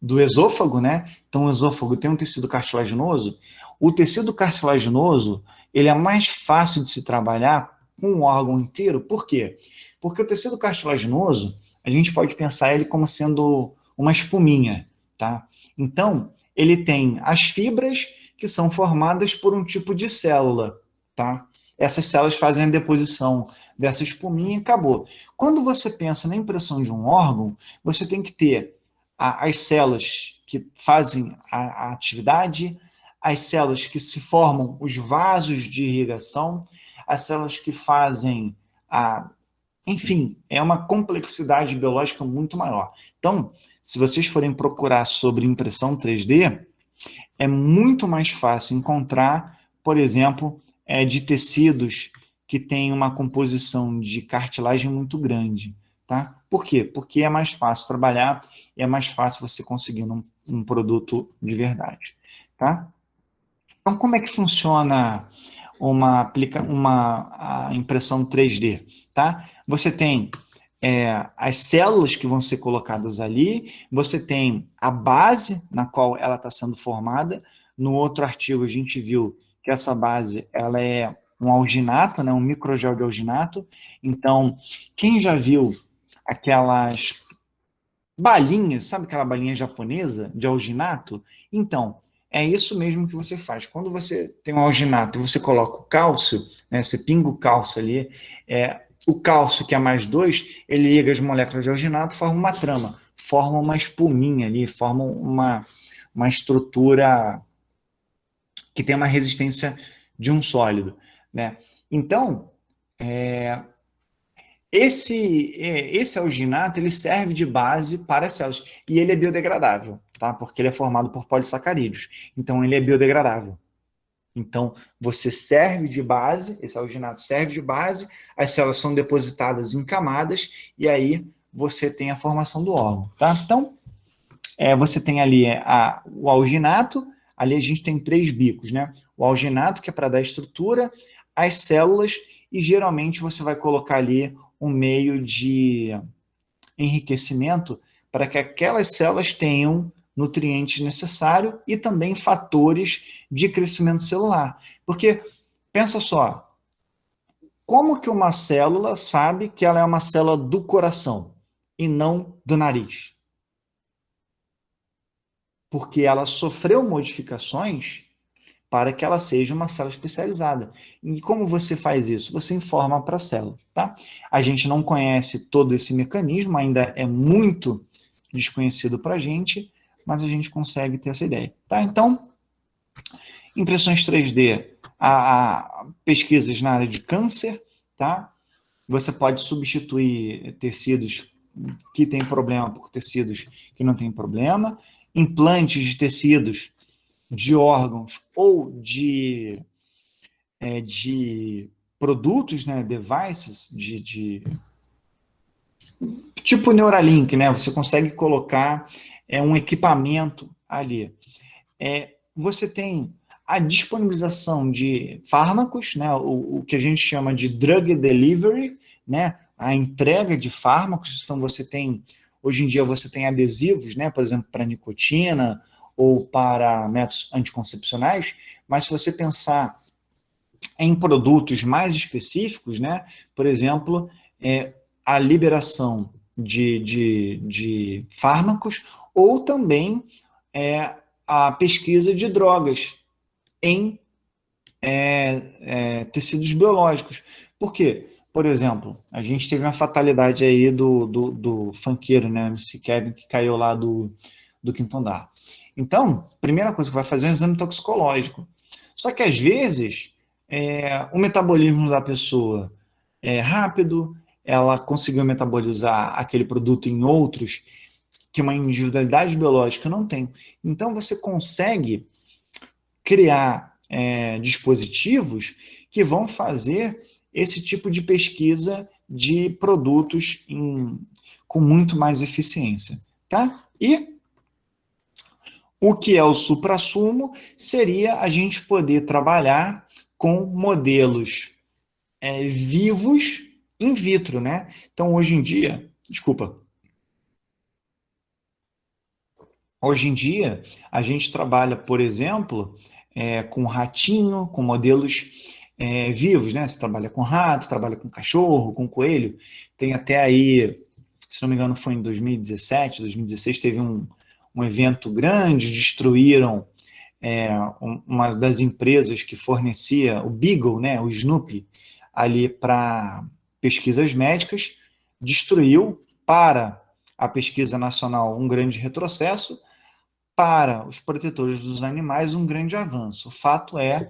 do esôfago, né? Então, o esôfago tem um tecido cartilaginoso. O tecido cartilaginoso, ele é mais fácil de se trabalhar com o órgão inteiro. Por quê? Porque o tecido cartilaginoso, a gente pode pensar ele como sendo uma espuminha, tá? Então, ele tem as fibras que são formadas por um tipo de célula, tá? Essas células fazem a deposição dessa espuminha e acabou. Quando você pensa na impressão de um órgão, você tem que ter as células que fazem a atividade, as células que se formam os vasos de irrigação, as células que fazem enfim, é uma complexidade biológica muito maior. Então, se vocês forem procurar sobre impressão 3D, é muito mais fácil encontrar, por exemplo, de tecidos que têm uma composição de cartilagem muito grande. Tá? Por quê? Porque é mais fácil trabalhar e é mais fácil você conseguir um produto de verdade. Tá? Então, como é que funciona a impressão 3D? Tá? Você tem as células que vão ser colocadas ali, você tem a base na qual ela está sendo formada. No outro artigo, a gente viu que essa base ela é um alginato, né, um microgel de alginato. Então, quem já viu aquelas balinhas, sabe aquela balinha japonesa de alginato? Então, é isso mesmo que você faz. Quando você tem um alginato e você coloca o cálcio, né, você pinga o cálcio ali, o cálcio, que é mais 2, ele liga as moléculas de alginato, forma uma trama, forma uma espuminha ali, forma uma estrutura que tem uma resistência de um sólido. Né? Então, esse alginato ele serve de base para as células e ele é biodegradável, tá? Porque ele é formado por polissacarídeos. Então, ele é biodegradável. Então, você serve de base, esse alginato serve de base, as células são depositadas em camadas e aí você tem a formação do órgão, tá? Então, você tem ali o alginato, ali a gente tem 3 bicos, né? O alginato, que é para dar estrutura, as células, e geralmente você vai colocar ali um meio de enriquecimento para que aquelas células tenham nutrientes necessários e também fatores de crescimento celular. Porque, pensa só, como que uma célula sabe que ela é uma célula do coração e não do nariz? Porque ela sofreu modificações para que ela seja uma célula especializada. E como você faz isso? Você informa para a célula, tá? A gente não conhece todo esse mecanismo, ainda é muito desconhecido para a gente, mas a gente consegue ter essa ideia, tá? Então, impressões 3D a pesquisas na área de câncer, tá? Você pode substituir tecidos que têm problema por tecidos que não têm problema, implantes de tecidos, de órgãos ou de produtos, né, devices, tipo Neuralink, né? Você consegue colocar um equipamento ali. Você tem a disponibilização de fármacos, né? O que a gente chama de drug delivery, né? A entrega de fármacos. Então, hoje em dia, você tem adesivos, né? Por exemplo, para nicotina ou para métodos anticoncepcionais, mas se você pensar em produtos mais específicos, né? Por exemplo, a liberação de fármacos ou também a pesquisa de drogas em tecidos biológicos. Por quê? Por exemplo, a gente teve uma fatalidade aí do funkeiro, né, MC Kevin, que caiu lá do quinto andar. Então, primeira coisa que vai fazer é um exame toxicológico. Só que, às vezes, o metabolismo da pessoa é rápido, ela conseguiu metabolizar aquele produto em outros que uma individualidade biológica não tem. Então, você consegue criar dispositivos que vão fazer esse tipo de pesquisa de produtos com muito mais eficiência, tá? E o que é o suprassumo seria a gente poder trabalhar com modelos vivos in vitro, né? Então, hoje em dia, a gente trabalha, por exemplo, com ratinho, com modelos vivos, né? Você trabalha com rato, trabalha com cachorro, com coelho. Tem até aí, se não me engano, foi em 2017, 2016, teve um evento grande, destruíram uma das empresas que fornecia o Beagle, né? O Snoopy, ali para pesquisas médicas, destruiu para a pesquisa nacional um grande retrocesso, para os protetores dos animais um grande avanço. O fato é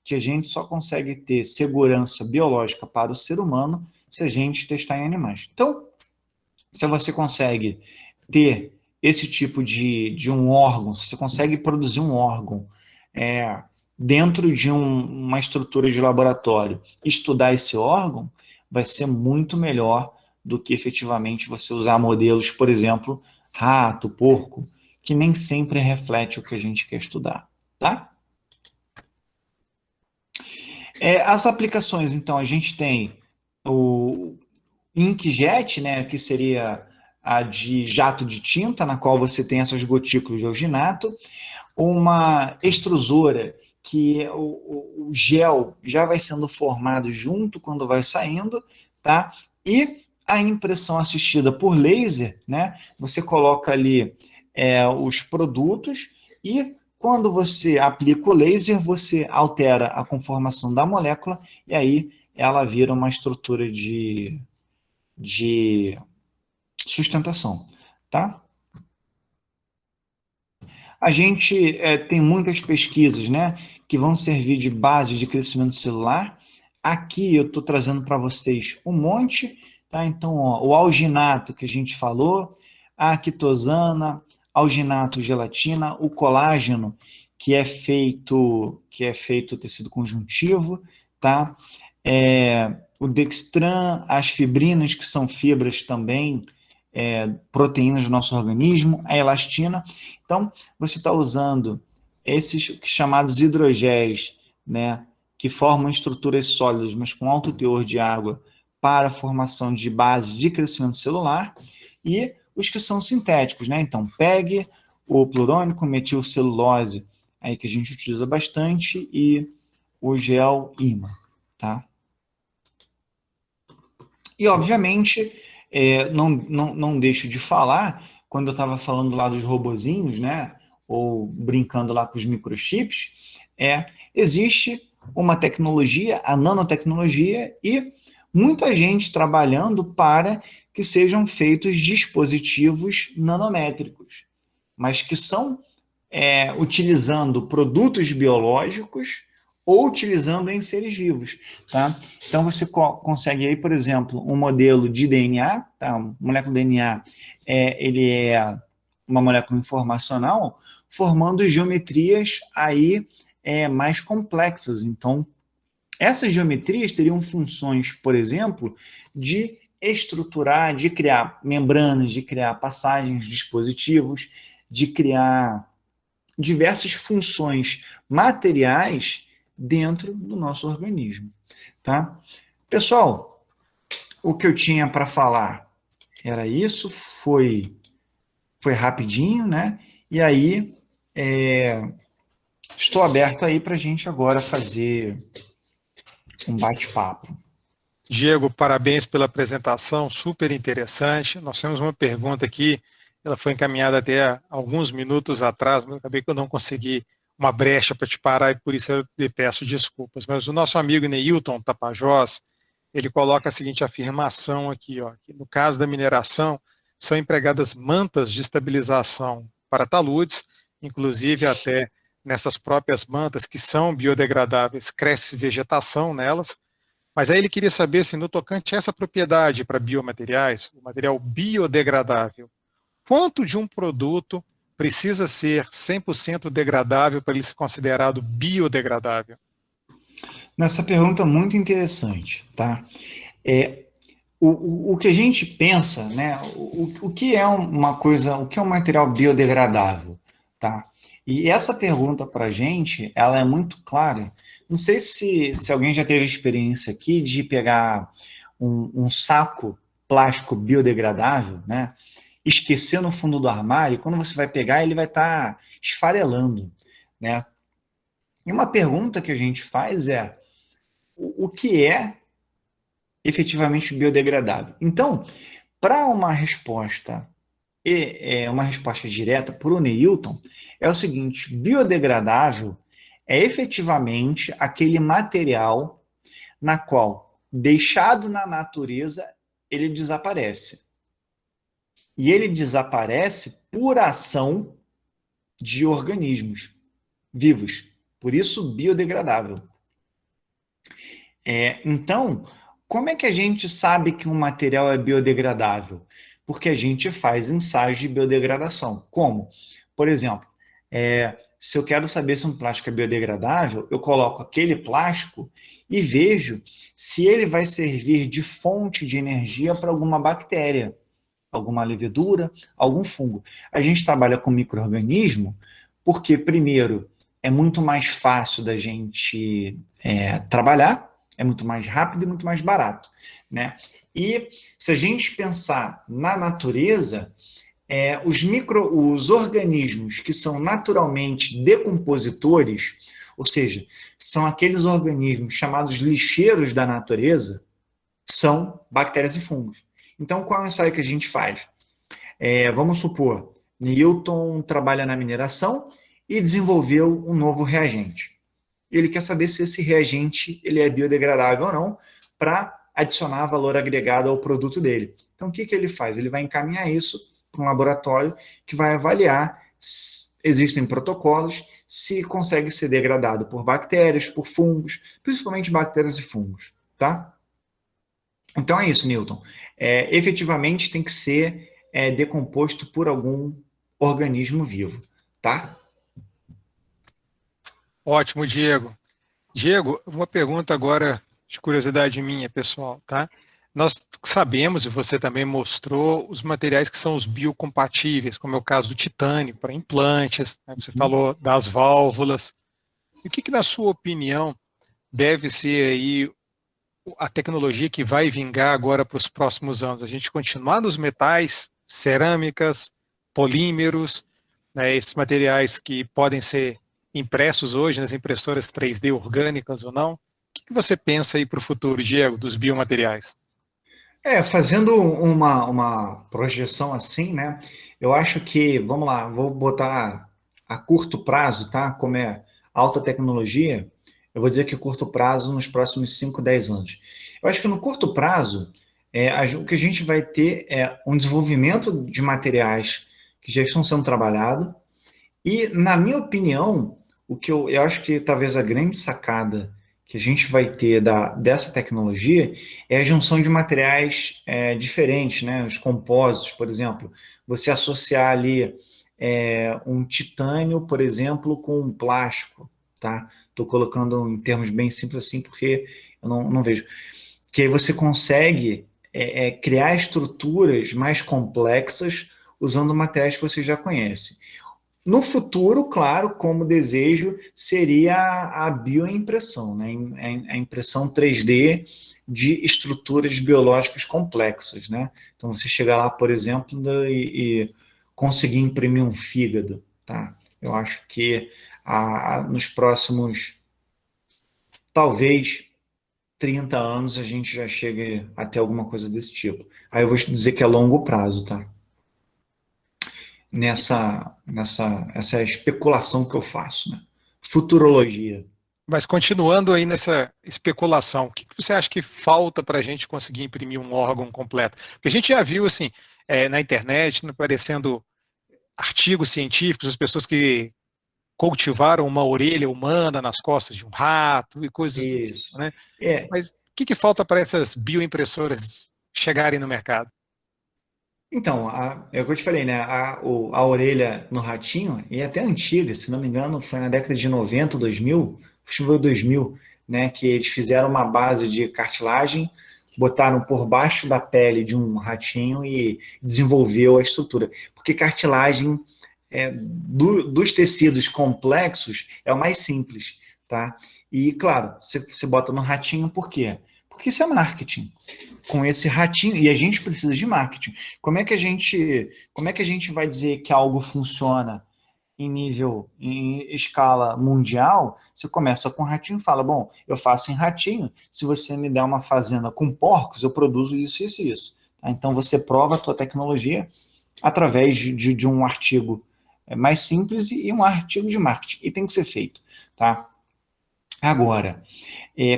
que a gente só consegue ter segurança biológica para o ser humano se a gente testar em animais. Então, se você consegue ter esse tipo de um órgão, se você consegue produzir um órgão dentro de uma estrutura de laboratório, estudar esse órgão, vai ser muito melhor do que efetivamente você usar modelos, por exemplo, rato, porco, que nem sempre reflete o que a gente quer estudar, tá? As aplicações, então, a gente tem o inkjet, né, que seria a de jato de tinta, na qual você tem essas gotículas de alginato, uma extrusora, que o gel já vai sendo formado junto quando vai saindo, tá? E a impressão assistida por laser, né? Você coloca ali os produtos e quando você aplica o laser, você altera a conformação da molécula e aí ela vira uma estrutura de sustentação, tá? A gente tem muitas pesquisas, né, que vão servir de base de crescimento celular. Aqui eu estou trazendo para vocês um monte, tá? Então, ó, o alginato que a gente falou, a quitosana, alginato gelatina, o colágeno que é feito tecido conjuntivo, tá? O dextran, as fibrinas que são fibras também, proteínas do nosso organismo, a elastina. Então, você está usando esses chamados hidrogéis, né, que formam estruturas sólidas, mas com alto teor de água, para a formação de bases de crescimento celular, e os que são sintéticos, né? Então, PEG, o plurônico, metilcelulose, aí que a gente utiliza bastante, e o gel IMA, tá? E, obviamente, não deixo de falar, quando eu estava falando lá dos robozinhos, né, ou brincando lá com os microchips, existe uma tecnologia, a nanotecnologia, e muita gente trabalhando para que sejam feitos dispositivos nanométricos, mas que são utilizando produtos biológicos ou utilizando em seres vivos, tá? Então, você consegue aí, por exemplo, um modelo de DNA, tá? Uma molécula de DNA, ele é uma molécula informacional, formando geometrias aí mais complexas. Então, essas geometrias teriam funções, por exemplo, de estruturar, de criar membranas, de criar passagens, dispositivos, de criar diversas funções materiais dentro do nosso organismo, tá? Pessoal, o que eu tinha para falar era isso, foi rapidinho, né? E aí, estou aberto aí para a gente agora fazer um bate-papo. Diego, parabéns pela apresentação, super interessante. Nós temos uma pergunta aqui, ela foi encaminhada até alguns minutos atrás, mas acabei que eu não consegui uma brecha para te parar e por isso eu lhe peço desculpas. Mas o nosso amigo Neilton Tapajós, ele coloca a seguinte afirmação aqui, ó, que no caso da mineração, são empregadas mantas de estabilização para taludes, inclusive até nessas próprias mantas que são biodegradáveis, cresce vegetação nelas. Mas aí ele queria saber se no tocante a essa propriedade para biomateriais, o material biodegradável, quanto de um produto precisa ser 100% degradável para ele ser considerado biodegradável? Nessa pergunta muito interessante, tá? O que a gente pensa, né? O que é uma coisa, o que é um material biodegradável, tá? E essa pergunta para a gente, ela é muito clara. Não sei se alguém já teve experiência aqui de pegar um saco plástico biodegradável, né? Esquecer no fundo do armário, e quando você vai pegar, ele vai estar esfarelando, né? E uma pergunta que a gente faz é: o que é efetivamente biodegradável? Então, para uma resposta direta para o Neilton, é o seguinte: biodegradável é efetivamente aquele material na qual, deixado na natureza, ele desaparece. E ele desaparece por ação de organismos vivos. Por isso, biodegradável. Então, como é que a gente sabe que um material é biodegradável? Porque a gente faz ensaios de biodegradação. Como? Por exemplo, se eu quero saber se um plástico é biodegradável, eu coloco aquele plástico e vejo se ele vai servir de fonte de energia para alguma bactéria, alguma levedura, algum fungo. A gente trabalha com micro-organismo porque, primeiro, é muito mais fácil da gente trabalhar, é muito mais rápido e muito mais barato, né? E se a gente pensar na natureza, os organismos que são naturalmente decompositores, ou seja, são aqueles organismos chamados lixeiros da natureza, são bactérias e fungos. Então, qual é o ensaio que a gente faz? Vamos supor, Newton trabalha na mineração e desenvolveu um novo reagente. Ele quer saber se esse reagente ele é biodegradável ou não para adicionar valor agregado ao produto dele. Então, o que ele faz? Ele vai encaminhar isso para um laboratório que vai avaliar se existem protocolos, se consegue ser degradado por bactérias, por fungos, principalmente bactérias e fungos, tá? Então é isso, Newton. Efetivamente tem que ser decomposto por algum organismo vivo, tá? Ótimo, Diego. Diego, uma pergunta agora de curiosidade minha, pessoal, tá? Nós sabemos, e você também mostrou, os materiais que são os biocompatíveis, como é o caso do titânio, para implantes, né? Você falou das válvulas. E o que, na sua opinião, deve ser aí a tecnologia que vai vingar agora para os próximos anos? A gente continuar nos metais, cerâmicas, polímeros, né, esses materiais que podem ser impressos hoje nas impressoras 3D orgânicas ou não? O que você pensa aí para o futuro, Diego, dos biomateriais? Fazendo uma projeção assim, né? Eu acho que, vamos lá, vou botar a curto prazo, tá? Como é alta tecnologia, eu vou dizer que curto prazo nos próximos 5, 10 anos. Eu acho que no curto prazo, o que a gente vai ter é um desenvolvimento de materiais que já estão sendo trabalhados e, na minha opinião, o que eu acho que talvez a grande sacada que a gente vai ter dessa tecnologia é a junção de materiais diferentes, né? Os compósitos, por exemplo, você associar ali um titânio, por exemplo, com um plástico, tá? Estou colocando em termos bem simples assim, porque eu não vejo. Que aí você consegue criar estruturas mais complexas usando materiais que você já conhece. No futuro, claro, como desejo, seria a bioimpressão, né? A impressão 3D de estruturas biológicas complexas, né? Então, você chegar lá, por exemplo, e conseguir imprimir um fígado, tá? Eu acho que nos próximos, talvez, 30 anos, a gente já chegue a ter alguma coisa desse tipo. Aí eu vou te dizer que é longo prazo, tá? Essa especulação que eu faço, né? Futurologia. Mas continuando aí nessa especulação, o que você acha que falta para a gente conseguir imprimir um órgão completo? Porque a gente já viu assim na internet aparecendo artigos científicos, as pessoas que cultivaram uma orelha humana nas costas de um rato e coisas do tipo, Isso. né? É, Mas o que falta para essas bioimpressoras chegarem no mercado? então, é o que eu te falei, né? A orelha no ratinho é até antiga, se não me engano, foi na década de 90, 2000, acho que foi 2000, né? Que eles fizeram uma base de cartilagem, botaram por baixo da pele de um ratinho e desenvolveu a estrutura. Porque cartilagem dos tecidos complexos é o mais simples, tá? E, claro, você bota no ratinho por quê? Porque isso é marketing. Com esse ratinho, e a gente precisa de marketing. Como é que a gente vai dizer que algo funciona em escala mundial? Você começa com ratinho e fala, bom, eu faço em ratinho, se você me der uma fazenda com porcos, eu produzo isso, isso e isso. Tá? Então você prova a tua tecnologia através de um artigo mais simples e um artigo de marketing. E tem que ser feito, tá? Agora,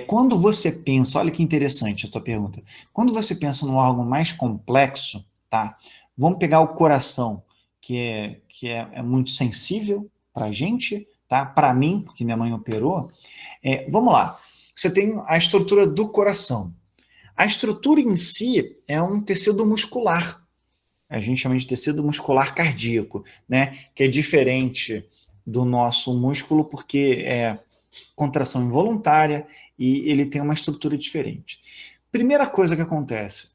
quando você pensa, olha que interessante a tua pergunta, quando você pensa num órgão mais complexo, tá? Vamos pegar o coração, que é muito sensível para a gente, tá? Para mim, porque minha mãe operou. Vamos lá, você tem a estrutura do coração. A estrutura em si é um tecido muscular, a gente chama de tecido muscular cardíaco, né? Que é diferente do nosso músculo porque é contração involuntária e ele tem uma estrutura diferente. Primeira coisa que acontece,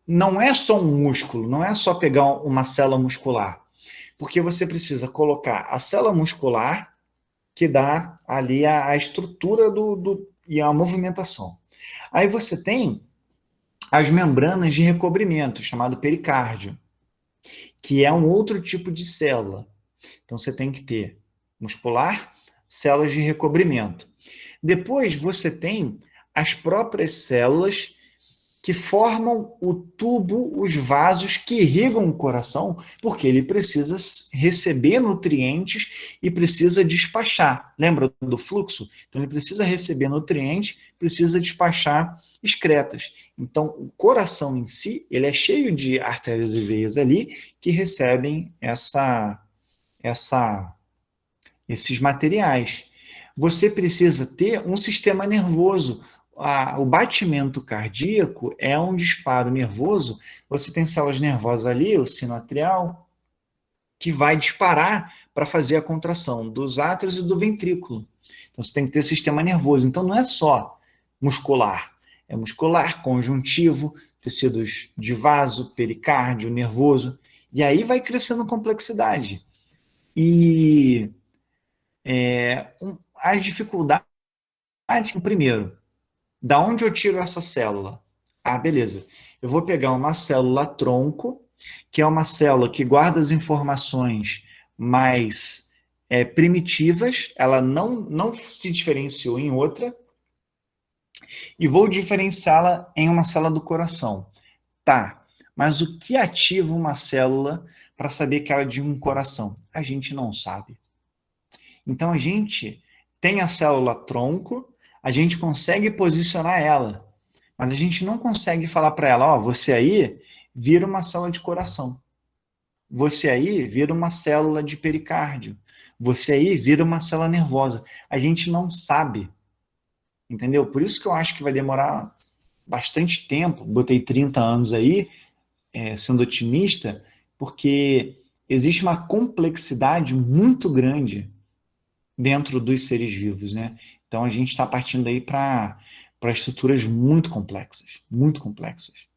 não é só um músculo, não é só pegar uma célula muscular, porque você precisa colocar a célula muscular que dá ali a estrutura e a movimentação. Aí você tem as membranas de recobrimento, chamado pericárdio, que é um outro tipo de célula. Então você tem que ter muscular, células de recobrimento. Depois você tem as próprias células que formam o tubo, os vasos que irrigam o coração, porque ele precisa receber nutrientes e precisa despachar. Lembra do fluxo? Então ele precisa receber nutrientes, precisa despachar excretas. Então o coração em si, ele é cheio de artérias e veias ali que recebem esses materiais. Você precisa ter um sistema nervoso. O batimento cardíaco é um disparo nervoso. Você tem células nervosas ali, o sino atrial, que vai disparar para fazer a contração dos átrios e do ventrículo. Então você tem que ter sistema nervoso. Então não é só muscular, é muscular, conjuntivo, tecidos de vaso, pericárdio, nervoso. E aí vai crescendo complexidade. E as dificuldades, primeiro, da onde eu tiro essa célula? Ah, beleza. Eu vou pegar uma célula tronco, que é uma célula que guarda as informações mais primitivas, ela não se diferenciou em outra, e vou diferenciá-la em uma célula do coração. Tá, mas o que ativa uma célula para saber que ela é de um coração? A gente não sabe. Então a gente tem a célula tronco, a gente consegue posicionar ela, mas a gente não consegue falar para ela, ó, você aí vira uma célula de coração, você aí vira uma célula de pericárdio, você aí vira uma célula nervosa. A gente não sabe, entendeu? Por isso que eu acho que vai demorar bastante tempo, botei 30 anos aí, sendo otimista, porque existe uma complexidade muito grande dentro dos seres vivos, né? Então a gente está partindo aí para estruturas muito complexas, muito complexas.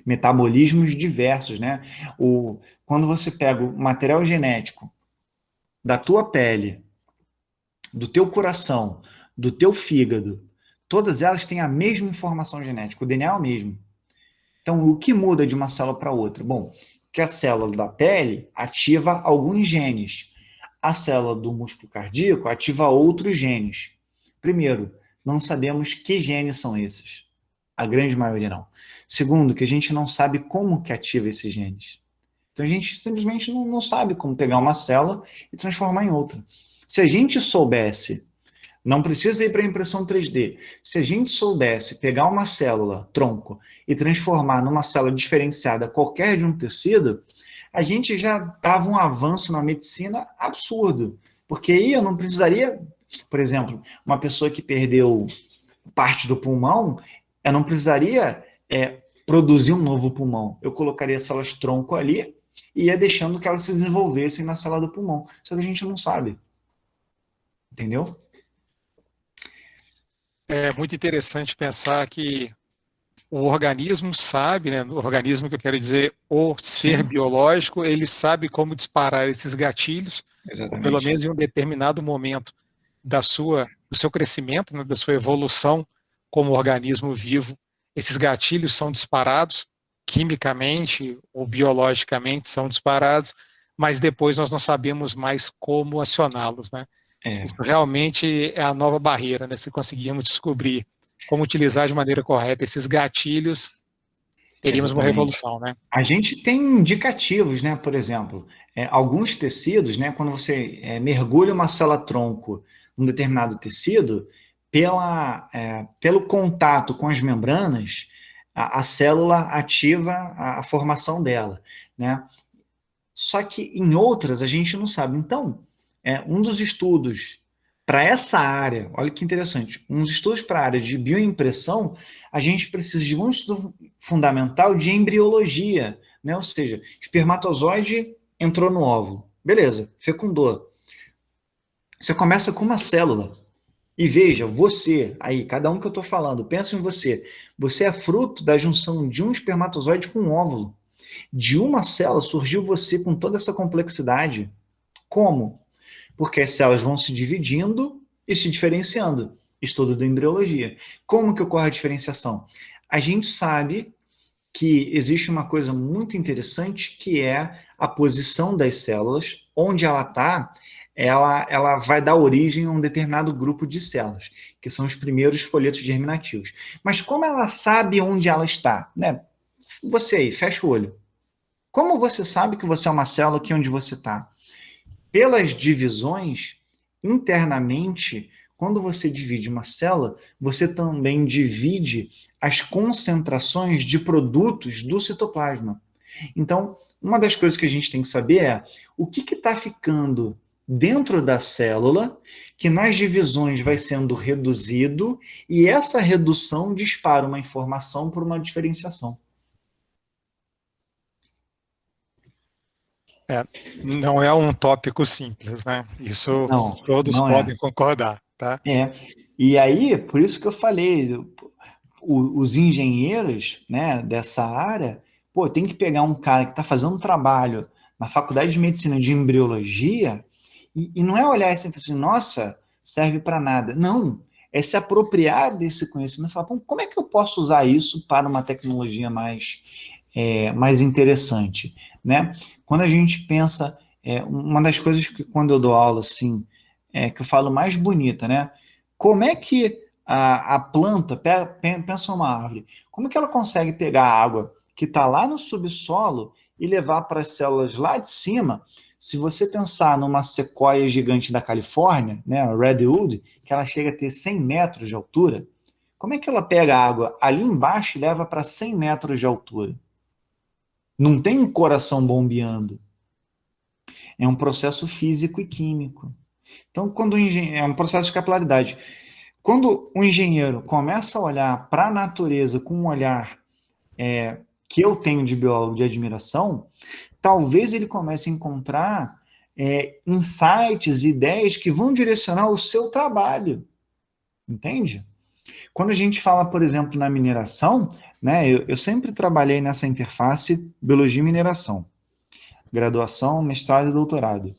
Metabolismos diversos, né? Quando você pega o material genético da tua pele, do teu coração, do teu fígado, todas elas têm a mesma informação genética, o DNA é o mesmo. Então, o que muda de uma célula para outra? Bom, que a célula da pele ativa alguns genes. A célula do músculo cardíaco ativa outros genes. Primeiro, não sabemos que genes são esses. A grande maioria não. Segundo, que a gente não sabe como que ativa esses genes. Então, a gente simplesmente não sabe como pegar uma célula e transformar em outra. Se a gente soubesse, não precisa ir para a impressão 3D. Se a gente soubesse pegar uma célula, tronco, e transformar numa célula diferenciada qualquer de um tecido, a gente já dava um avanço na medicina absurdo. Porque aí eu não precisaria, por exemplo, uma pessoa que perdeu parte do pulmão, eu não precisaria produzir um novo pulmão. Eu colocaria células tronco ali e ia deixando que elas se desenvolvessem na célula do pulmão. Só que a gente não sabe. Entendeu? É muito interessante pensar que o organismo sabe, né? O organismo que eu quero dizer, o ser biológico, ele sabe como disparar esses gatilhos, ou pelo menos em um determinado momento do seu crescimento, né? Da sua evolução como organismo vivo, esses gatilhos são disparados, quimicamente ou biologicamente são disparados, mas depois nós não sabemos mais como acioná-los, né? Isso realmente é a nova barreira, né? Se conseguirmos descobrir como utilizar de maneira correta esses gatilhos, teríamos uma revolução, né? A gente tem indicativos, né? Por exemplo, alguns tecidos, né? Quando você mergulha uma célula-tronco num determinado tecido, pelo contato com as membranas, a célula ativa a formação dela, né? Só que em outras a gente não sabe. Então, um dos estudos para essa área, olha que interessante, uns estudos para a área de bioimpressão, a gente precisa de um estudo fundamental de embriologia, né? Ou seja, espermatozoide entrou no óvulo, beleza, fecundou. Você começa com uma célula. E veja, você, aí, cada um que eu estou falando, pensa em você. Você é fruto da junção de um espermatozoide com um óvulo. De uma célula surgiu você com toda essa complexidade. Como? Porque as células vão se dividindo e se diferenciando. Estudo da embriologia. Como que ocorre a diferenciação? A gente sabe que existe uma coisa muito interessante que é a posição das células, onde ela está, ela vai dar origem a um determinado grupo de células, que são os primeiros folhetos germinativos. Mas como ela sabe onde ela está? Né? Você aí, fecha o olho. Como você sabe que você é uma célula aqui onde você está? Pelas divisões, internamente, quando você divide uma célula, você também divide as concentrações de produtos do citoplasma. Então, uma das coisas que a gente tem que saber é o que está ficando dentro da célula, que nas divisões vai sendo reduzido, e essa redução dispara uma informação por uma diferenciação. Não é um tópico simples, né? Isso todos podem concordar, tá? E aí, por isso que eu falei, os engenheiros, né, dessa área, tem que pegar um cara que está fazendo um trabalho na faculdade de medicina de embriologia e não é olhar assim e falar assim, nossa, serve para nada. Não, é se apropriar desse conhecimento e falar, como é que eu posso usar isso para uma tecnologia mais interessante, né? Quando a gente pensa, uma das coisas que quando eu dou aula, assim, que eu falo mais bonita, né? Como é que a planta, pensa numa árvore, como é que ela consegue pegar a água que está lá no subsolo e levar para as células lá de cima? Se você pensar numa sequoia gigante da Califórnia, né, a Redwood, que ela chega a ter 100 metros de altura, como é que ela pega a água ali embaixo e leva para 100 metros de altura? Não tem um coração bombeando. É um processo físico e químico. Então, quando o engenheiro, é um processo de capilaridade. Quando o engenheiro começa a olhar para a natureza com um olhar que eu tenho de biólogo de admiração, talvez ele comece a encontrar insights, ideias que vão direcionar o seu trabalho, entende? Quando a gente fala, por exemplo, na mineração, né, eu sempre trabalhei nessa interface biologia e mineração, graduação, mestrado e doutorado.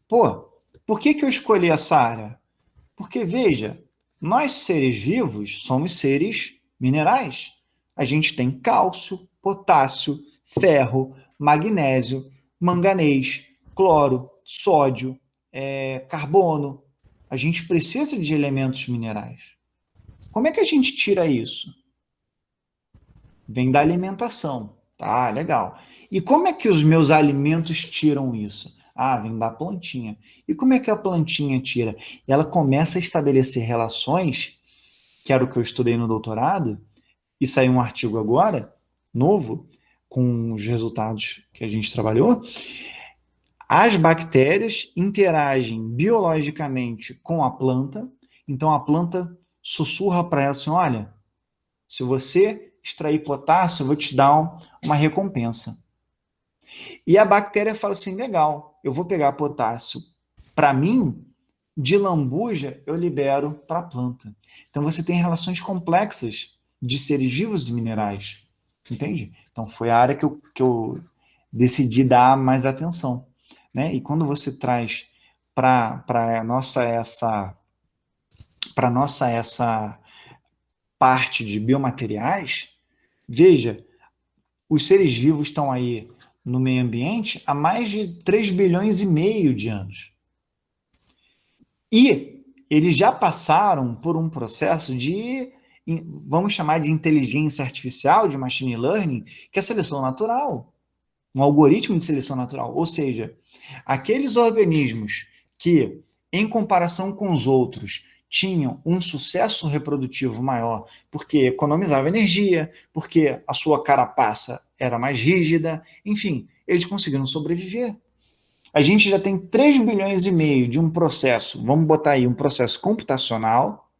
Pô, por que eu escolhi essa área? Porque, veja, nós seres vivos somos seres minerais. A gente tem cálcio, potássio, ferro, magnésio, manganês, cloro, sódio, carbono. A gente precisa de elementos minerais. Como é que a gente tira isso? Vem da alimentação. Tá, legal. E como é que os meus alimentos tiram isso? Ah, vem da plantinha. E como é que a plantinha tira? Ela começa a estabelecer relações, que era o que eu estudei no doutorado, e saiu um artigo agora, novo, com os resultados que a gente trabalhou. As bactérias interagem biologicamente com a planta, então a planta sussurra para ela assim, olha, se você extrair potássio, eu vou te dar uma recompensa. E a bactéria fala assim, legal, eu vou pegar potássio para mim, de lambuja eu libero para a planta. Então você tem relações complexas de seres vivos e minerais, entende? Então foi a área que eu decidi dar mais atenção, né? E quando você traz para nossa essa parte de biomateriais, veja, os seres vivos estão aí no meio ambiente há mais de 3 bilhões e meio de anos. E eles já passaram por um processo de, vamos chamar de inteligência artificial, de machine learning, que é seleção natural, um algoritmo de seleção natural. Ou seja, aqueles organismos que, em comparação com os outros, tinham um sucesso reprodutivo maior, porque economizava energia, porque a sua carapaça era mais rígida, enfim, eles conseguiram sobreviver. A gente já tem 3 bilhões e meio de um processo, vamos botar aí um processo computacional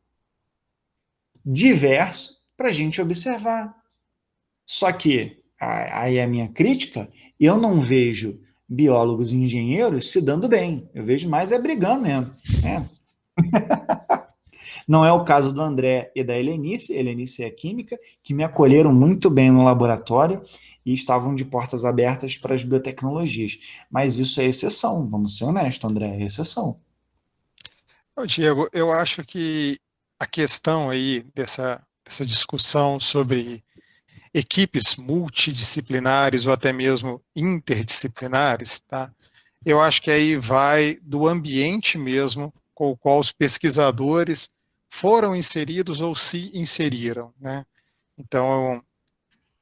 diverso para a gente observar. Só que, aí é a minha crítica, eu não vejo biólogos e engenheiros se dando bem. Eu vejo mais brigando mesmo. Né? Não é o caso do André e da Helenice. Helenice é química, que me acolheram muito bem no laboratório e estavam de portas abertas para as biotecnologias. Mas isso é exceção, vamos ser honestos, André, é exceção. Diego, eu acho que a questão aí dessa discussão sobre equipes multidisciplinares ou até mesmo interdisciplinares, tá? Eu acho que aí vai do ambiente mesmo com o qual os pesquisadores foram inseridos ou se inseriram, né? Então,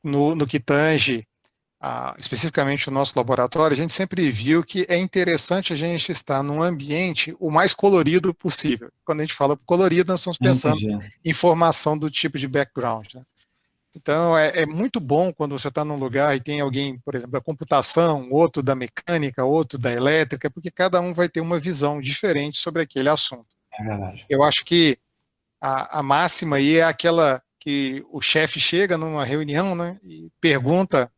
no que tange especificamente o nosso laboratório, a gente sempre viu que é interessante a gente estar num ambiente o mais colorido possível. Quando a gente fala colorido, nós estamos pensando em formação do tipo de background, né? Então, é muito bom quando você está num lugar e tem alguém, por exemplo, da computação, outro da mecânica, outro da elétrica, porque cada um vai ter uma visão diferente sobre aquele assunto. É verdade. Eu acho que a máxima aí é aquela que o chefe chega numa reunião, né, e pergunta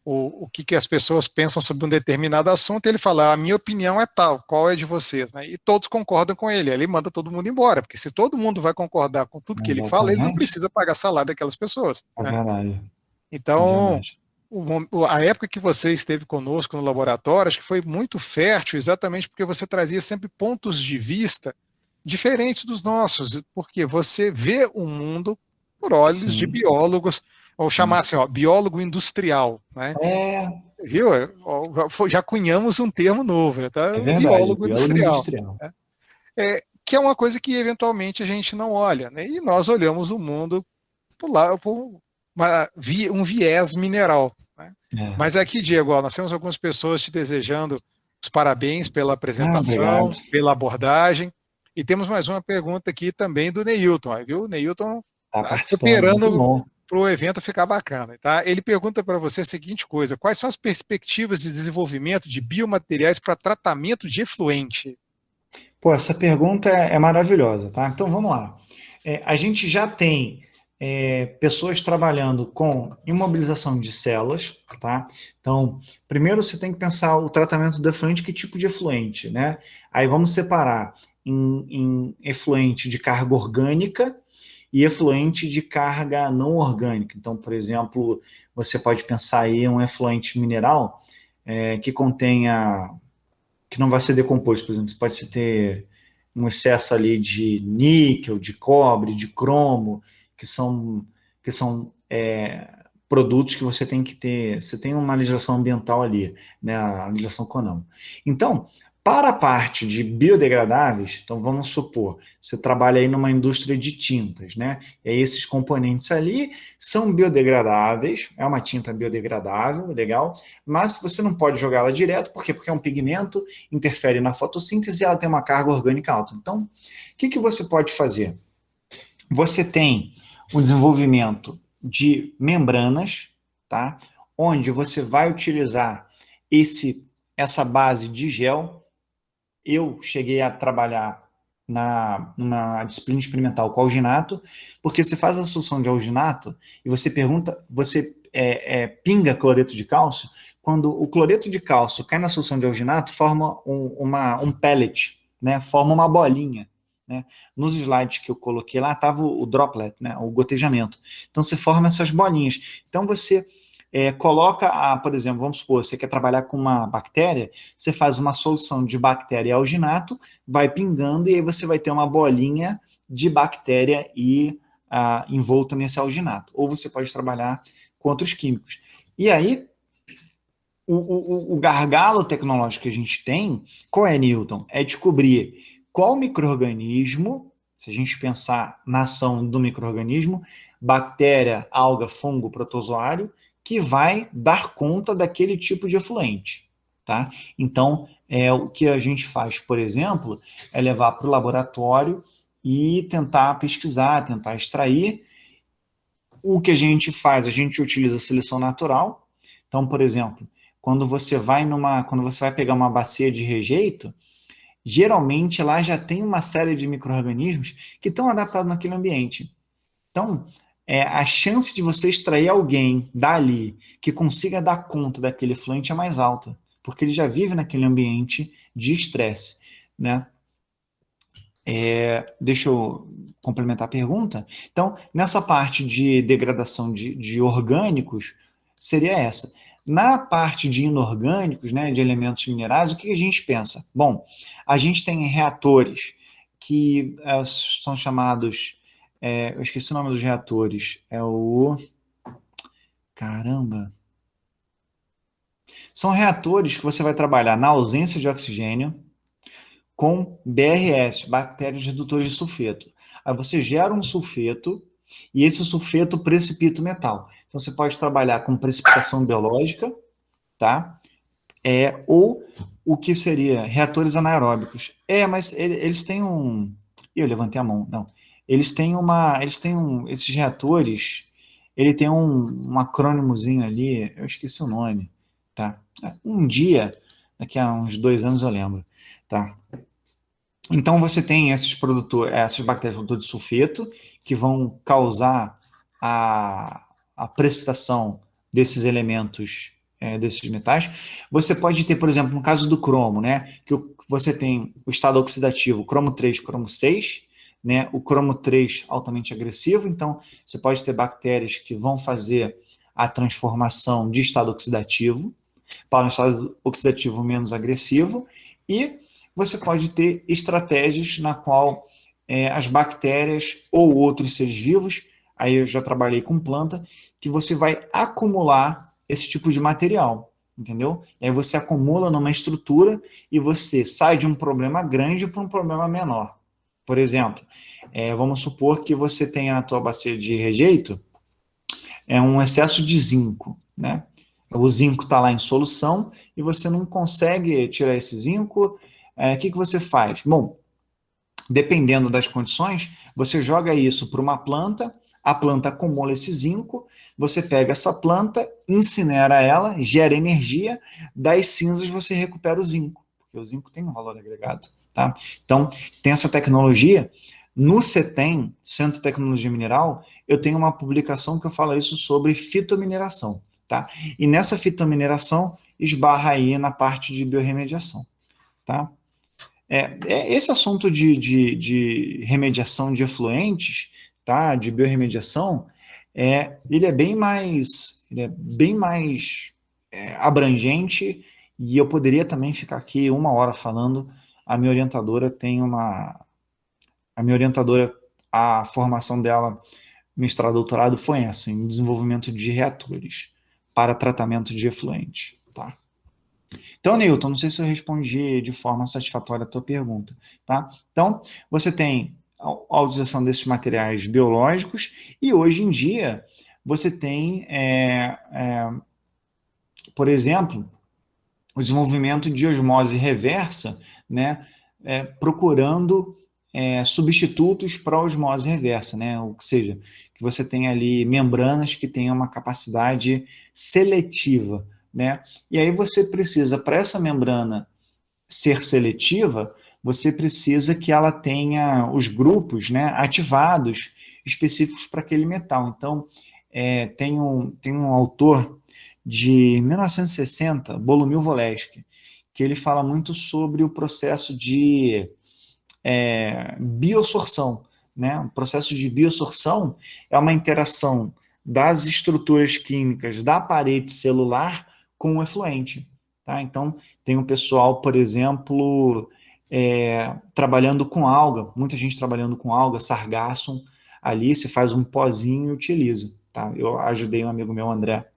o que as pessoas pensam sobre um determinado assunto, e ele fala, a minha opinião é tal, qual é de vocês? Né? E todos concordam com ele, ele manda todo mundo embora, porque se todo mundo vai concordar com tudo que ele fala, ele não precisa pagar salário daquelas pessoas. É né? verdade. Então, a época que você esteve conosco no laboratório, acho que foi muito fértil, exatamente porque você trazia sempre pontos de vista diferentes dos nossos, porque você vê o mundo por olhos de biólogos, ou chamar assim, biólogo industrial, né? Viu? Já cunhamos um termo novo, tá? É verdade, biólogo industrial. Né? Que é uma coisa que eventualmente a gente não olha, né? E nós olhamos o mundo por um viés mineral. Né? Mas aqui, Diego, nós temos algumas pessoas te desejando os parabéns pela apresentação, pela abordagem. E temos mais uma pergunta aqui também do Neilton, viu? O Neilton está esperando o evento ficar bacana, tá? Ele pergunta para você a seguinte coisa: quais são as perspectivas de desenvolvimento de biomateriais para tratamento de efluente? Pô, essa pergunta é maravilhosa, tá? Então vamos lá. A gente já tem pessoas trabalhando com imobilização de células, tá? Então, primeiro você tem que pensar o tratamento do efluente, que tipo de efluente, né? Aí vamos separar em efluente de carga orgânica e efluente de carga não orgânica. Então, por exemplo, você pode pensar aí em um efluente mineral que contenha que não vai ser decomposto, por exemplo, você pode ter um excesso ali de níquel, de cobre, de cromo, que são produtos que você tem que ter, você tem uma legislação ambiental ali, né, a legislação CONAMA. Então, para a parte de biodegradáveis, então vamos supor, você trabalha aí numa indústria de tintas, né? E aí esses componentes ali são biodegradáveis, é uma tinta biodegradável, legal, mas você não pode jogá-la direto, por quê? Porque é um pigmento, interfere na fotossíntese e ela tem uma carga orgânica alta. Então, o que você pode fazer? Você tem o desenvolvimento de membranas, tá? Onde você vai utilizar essa base de gel. Eu cheguei a trabalhar na disciplina experimental com alginato, porque você faz a solução de alginato e você pinga cloreto de cálcio. Quando o cloreto de cálcio cai na solução de alginato, forma um pellet, né? Forma uma bolinha. Né? Nos slides que eu coloquei lá, estava o droplet, né? O gotejamento. Então, você forma essas bolinhas. Então, você coloca, por exemplo, vamos supor, você quer trabalhar com uma bactéria, você faz uma solução de bactéria e alginato, vai pingando, e aí você vai ter uma bolinha de bactéria envolta nesse alginato. Ou você pode trabalhar com outros químicos. E aí, o gargalo tecnológico que a gente tem, qual é, Newton? É descobrir qual micro-organismo, se a gente pensar na ação do micro-organismo, bactéria, alga, fungo, protozoário, que vai dar conta daquele tipo de efluente. Tá? Então, o que a gente faz, por exemplo, é levar para o laboratório e tentar pesquisar, tentar extrair. O que a gente faz? A gente utiliza seleção natural. Então, por exemplo, quando você vai pegar uma bacia de rejeito, geralmente lá já tem uma série de micro-organismos que estão adaptados naquele ambiente. Então, a chance de você extrair alguém dali que consiga dar conta daquele efluente é mais alta, porque ele já vive naquele ambiente de estresse, né? Deixa eu complementar a pergunta. Então, nessa parte de degradação de orgânicos, seria essa. Na parte de inorgânicos, né, de elementos minerais, o que a gente pensa? Bom, a gente tem reatores que são chamados... eu esqueci o nome dos reatores. Caramba! São reatores que você vai trabalhar na ausência de oxigênio, com BRS, bactérias redutores de sulfeto. Aí você gera um sulfeto e esse sulfeto precipita o metal. Então você pode trabalhar com precipitação biológica, tá? Ou o que seria reatores anaeróbicos. Mas eles têm um... Eu levantei a mão, não. Esses reatores, ele tem um acrônimozinho ali, eu esqueci o nome, tá? Um dia, daqui a uns 2 anos eu lembro, tá? Então, você tem essas bactérias produtoras de sulfeto, que vão causar a precipitação desses elementos, desses metais. Você pode ter, por exemplo, no caso do cromo, né, que você tem o estado oxidativo, cromo 3, cromo 6, né, o cromo 3 altamente agressivo, então você pode ter bactérias que vão fazer a transformação de estado oxidativo para um estado oxidativo menos agressivo, e você pode ter estratégias na qual as bactérias ou outros seres vivos, aí eu já trabalhei com planta, que você vai acumular esse tipo de material, entendeu? E aí você acumula numa estrutura e você sai de um problema grande para um problema menor. Por exemplo, vamos supor que você tenha na tua bacia de rejeito um excesso de zinco, né? O zinco está lá em solução e você não consegue tirar esse zinco. O que você faz? Bom, dependendo das condições, você joga isso para uma planta, A planta acumula esse zinco, você pega essa planta, incinera ela, gera energia, das cinzas você recupera o zinco, porque o zinco tem um valor agregado, tá? Então, tem essa tecnologia. No CETEM, Centro de Tecnologia Mineral, eu tenho uma publicação que eu falo isso sobre fitomineração, tá? E nessa fitomineração, esbarra aí na parte de biorremediação, tá? Esse assunto de remediação de efluentes, tá? De biorremediação, ele é bem mais abrangente, e eu poderia também ficar aqui 1 hora falando. A minha orientadora a formação dela, mestrado, doutorado, foi essa, em desenvolvimento de reatores para tratamento de efluente, tá? Então, Newton, não sei se eu respondi de forma satisfatória a tua pergunta, tá? Então, você tem a utilização desses materiais biológicos, e hoje em dia você tem, por exemplo, o desenvolvimento de osmose reversa, né, procurando substitutos para a osmose reversa, né? Ou seja, que você tem ali membranas que tenham uma capacidade seletiva, né? E aí você precisa, para essa membrana ser seletiva, você precisa que ela tenha os grupos, né, ativados específicos para aquele metal. Então, tem um autor de 1960, Bolumil Volesky, que ele fala muito sobre o processo de biosorção, né? O processo de biosorção é uma interação das estruturas químicas da parede celular com o efluente, tá? Então, tem um pessoal, por exemplo, trabalhando com alga, muita gente trabalhando com alga, sargassum, ali se faz um pozinho e utiliza, tá? Eu ajudei um amigo meu, André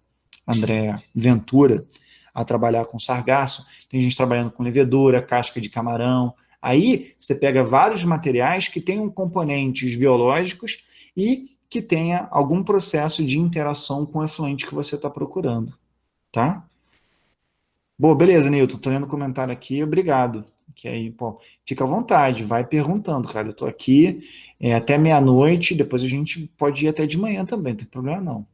Ventura, a trabalhar com sargaço. Tem gente trabalhando com levedura, casca de camarão. Aí você pega vários materiais que tenham componentes biológicos e que tenha algum processo de interação com o efluente que você está procurando, tá? Boa, beleza, Newton, tô lendo o comentário aqui, obrigado. Que aí, pô, fica à vontade, vai perguntando, cara. Eu tô aqui até meia-noite, depois a gente pode ir até de manhã também, não tem problema não.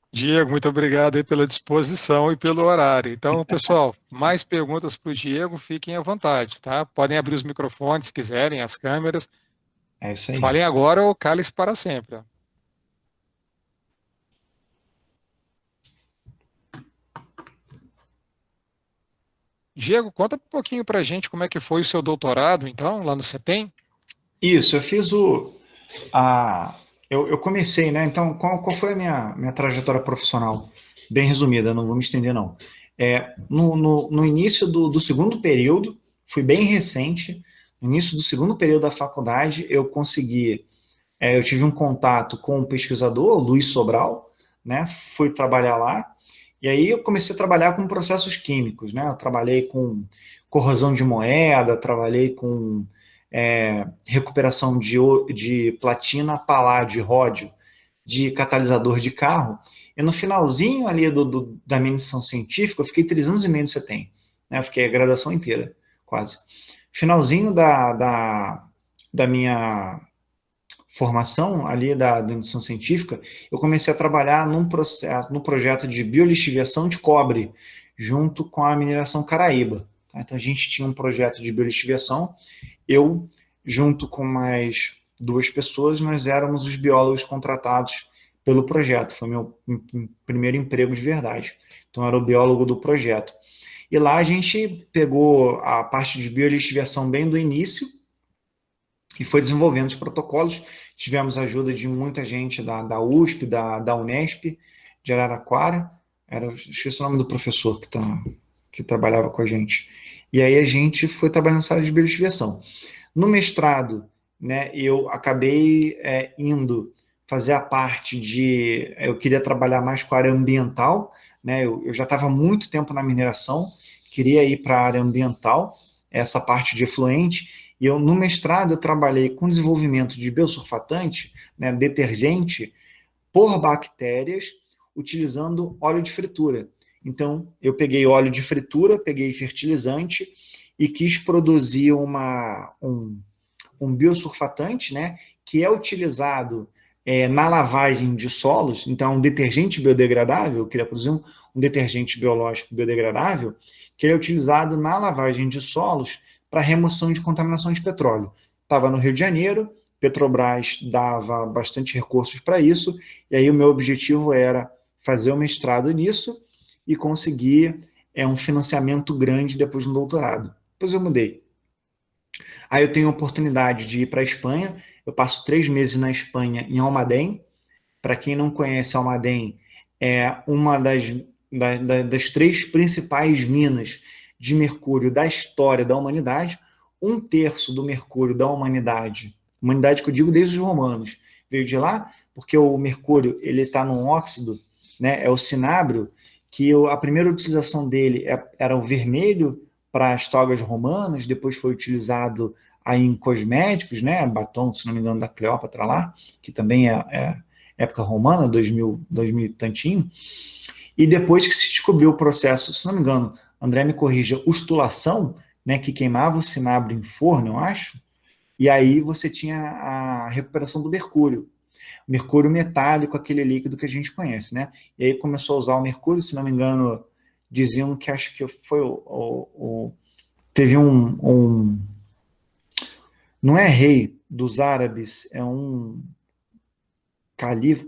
Diego, muito obrigado aí pela disposição e pelo horário. Então, pessoal, mais perguntas para o Diego, fiquem à vontade, tá? Podem abrir os microfones se quiserem, as câmeras. É isso aí. Falem agora ou cale-se para sempre. Diego, conta um pouquinho para a gente como é que foi o seu doutorado, então, lá no CETEM. Isso, eu fiz eu comecei, né? Então, qual foi a minha trajetória profissional? Bem resumida, não vou me estender, não. No início do segundo período, fui bem recente, no início do segundo período da faculdade, eu tive um contato com um pesquisador, Luiz Sobral, né? Fui trabalhar lá, e aí eu comecei a trabalhar com processos químicos, né? Eu trabalhei com corrosão de moeda, trabalhei com recuperação de platina, paládio e ródio de catalisador de carro. E no finalzinho ali da minha iniciação científica, eu fiquei 3 anos e meio no CETEM, né? Eu fiquei a graduação inteira, quase. Finalzinho da minha formação ali da iniciação científica, eu comecei a trabalhar no projeto de biolixiviação de cobre, junto com a mineração Caraíba. Tá? Então a gente tinha um projeto de biolixiviação, eu, junto com mais 2 pessoas, nós éramos os biólogos contratados pelo projeto. Foi meu primeiro emprego de verdade. Então, eu era o biólogo do projeto. E lá a gente pegou a parte de biolixiviação bem do início e foi desenvolvendo os protocolos. Tivemos a ajuda de muita gente da USP, da Unesp, de Araraquara. Esqueci o nome do professor que trabalhava com a gente. E aí a gente foi trabalhando nessa área de biolixiviação. No mestrado, né, eu acabei indo fazer a parte eu queria trabalhar mais com a área ambiental, né, eu já estava há muito tempo na mineração, queria ir para a área ambiental, essa parte de efluente, e no mestrado eu trabalhei com desenvolvimento de biosurfatante, né, detergente, por bactérias, utilizando óleo de fritura. Então, eu peguei óleo de fritura, peguei fertilizante e quis produzir um biosurfatante, né, que é utilizado na lavagem de solos, então um detergente biodegradável, eu queria produzir um detergente biológico biodegradável, que ele é utilizado na lavagem de solos para remoção de contaminação de petróleo. Estava no Rio de Janeiro, Petrobras dava bastante recursos para isso, e aí o meu objetivo era fazer o mestrado nisso e conseguir um financiamento grande depois do doutorado. Depois eu mudei. Aí eu tenho a oportunidade de ir para a Espanha, eu passo 3 meses na Espanha, em Almadén. Para quem não conhece, Almadén é uma das 3 principais minas de mercúrio da história da humanidade. 1/3 do mercúrio da humanidade que eu digo desde os romanos, veio de lá, porque o mercúrio ele está num óxido, né, é o cinábrio, que a primeira utilização dele era o vermelho para as togas romanas, depois foi utilizado aí em cosméticos, né, batom, se não me engano, da Cleópatra lá, que também é época romana, 2000 e tantinho, e depois que se descobriu o processo, se não me engano, André me corrija, ustulação, né, que queimava o cinábrio em forno, eu acho, e aí você tinha a recuperação do mercúrio metálico, aquele líquido que a gente conhece, né? E aí começou a usar o mercúrio, se não me engano, diziam que acho que foi teve não é rei dos árabes, é um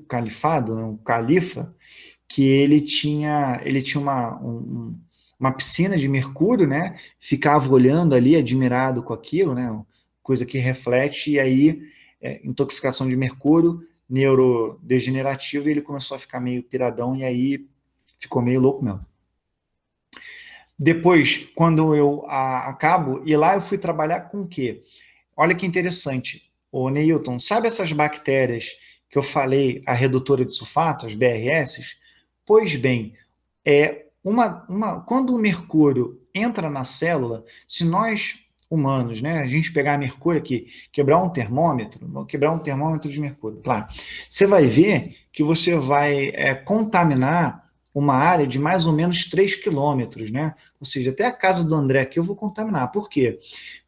califado, né? Um califa, que ele tinha uma piscina de mercúrio, né? Ficava olhando ali, admirado com aquilo, né? Coisa que reflete, e aí intoxicação de mercúrio, neurodegenerativo, e ele começou a ficar meio piradão, e aí ficou meio louco mesmo. Depois, quando eu acabo, e lá eu fui trabalhar com o quê? Olha que interessante, ô Neilton, sabe essas bactérias que eu falei, a redutora de sulfato, as BRS? Pois bem, quando o mercúrio entra na célula, se nós humanos, né, a gente pegar mercúrio aqui, quebrar um termômetro, vou quebrar um termômetro de mercúrio, claro, você vai ver que você vai contaminar uma área de mais ou menos 3 quilômetros, né? Ou seja, até a casa do André aqui eu vou contaminar. Por quê?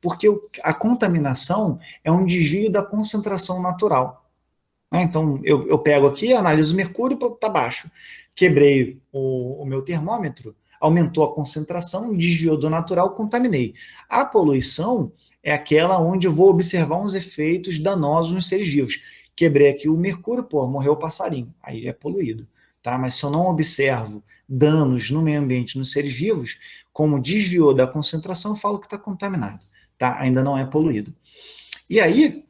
Porque a contaminação é um desvio da concentração natural. Então, eu pego aqui, analiso o mercúrio, está baixo. Quebrei o meu termômetro, aumentou a concentração, desviou do natural, contaminei. A poluição é aquela onde eu vou observar uns efeitos danosos nos seres vivos. Quebrei aqui o mercúrio, morreu o passarinho, aí é poluído. Tá? Mas se eu não observo danos no meio ambiente, nos seres vivos, como desviou da concentração, eu falo que está contaminado. Tá? Ainda não é poluído. E aí,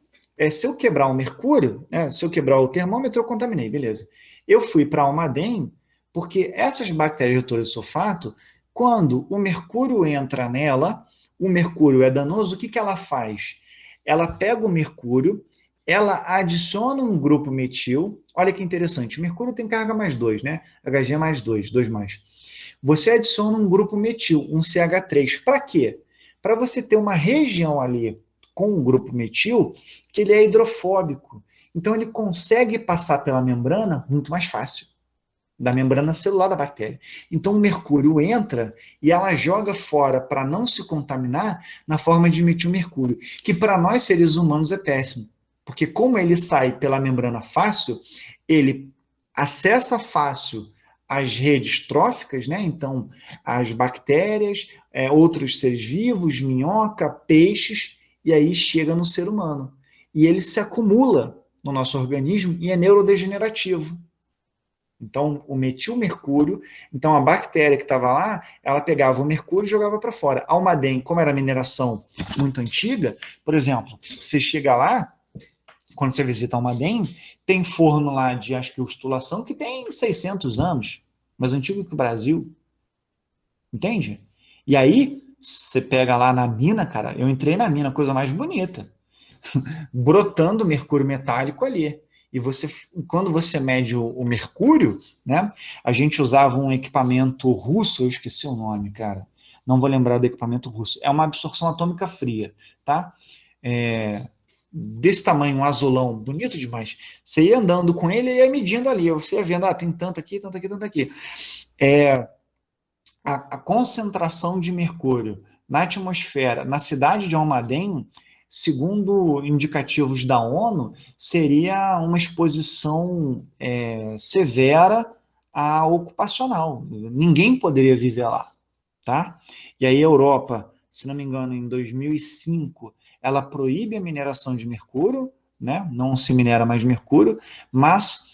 se eu quebrar o mercúrio, se eu quebrar o termômetro, eu contaminei, beleza. Eu fui para Almadén, porque essas bactérias redutoras de sulfato, quando o mercúrio entra nela, o mercúrio é danoso, o que ela faz? Ela pega o mercúrio, ela adiciona um grupo metil, olha que interessante, o mercúrio tem carga mais 2, né? Hg mais 2, 2 mais. Você adiciona um grupo metil, um CH3, para quê? Para você ter uma região ali com o grupo metil, que ele é hidrofóbico. Então, ele consegue passar pela membrana muito mais fácil, da membrana celular da bactéria. Então, o mercúrio entra e ela joga fora para não se contaminar na forma de metilmercúrio, que para nós, seres humanos, é péssimo. Porque como ele sai pela membrana fácil, ele acessa fácil as redes tróficas, né? Então, as bactérias, outros seres vivos, minhoca, peixes, e aí chega no ser humano. E ele se acumula no nosso organismo e é neurodegenerativo. Então, o metilmercúrio, então a bactéria que estava lá, ela pegava o mercúrio e jogava para fora. A Almadén, como era mineração muito antiga, por exemplo, você chega lá, quando você visita Almadén, tem forno lá de, acho que, ustulação, que tem 600 anos, mais antigo que o Brasil. Entende? E aí, você pega lá na mina, cara, eu entrei na mina, coisa mais bonita, brotando mercúrio metálico ali. E quando você mede o mercúrio, né, a gente usava um equipamento russo, eu esqueci o nome, cara, não vou lembrar do equipamento russo, é uma absorção atômica fria, tá? Desse tamanho, um azulão, bonito demais. Você ia andando com ele e ia medindo ali, você ia vendo, tem tanto aqui, tanto aqui, tanto aqui. A concentração de mercúrio na atmosfera, na cidade de Almadén, segundo indicativos da ONU, seria uma exposição severa à ocupacional. Ninguém poderia viver lá, tá? E aí a Europa, se não me engano, em 2005, ela proíbe a mineração de mercúrio, né? Não se minera mais mercúrio, mas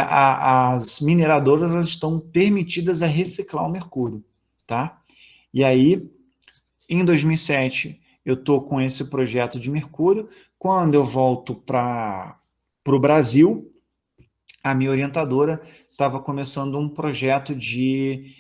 as mineradoras elas estão permitidas a reciclar o mercúrio, tá? E aí, em 2007, eu estou com esse projeto de mercúrio. Quando eu volto para o Brasil, a minha orientadora estava começando um projeto de